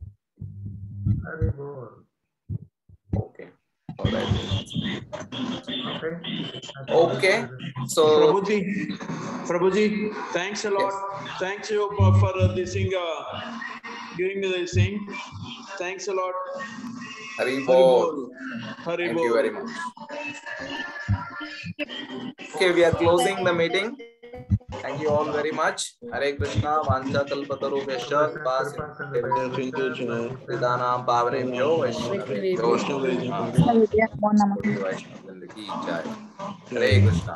Speaker 6: Okay. All right. Okay. So
Speaker 23: Prabhuji, thanks a lot. Yes. Thanks you for this thing, giving me this thing. Thanks a lot.
Speaker 6: Hari Bol.
Speaker 23: Thank
Speaker 6: you very much. Okay, we are closing the meeting. Thank Thank you all very much. Hare Krishna. Vancha kalpatarubhyascha siddhanam pavanebhyo Vaishnavebhyo. Hare Krishna.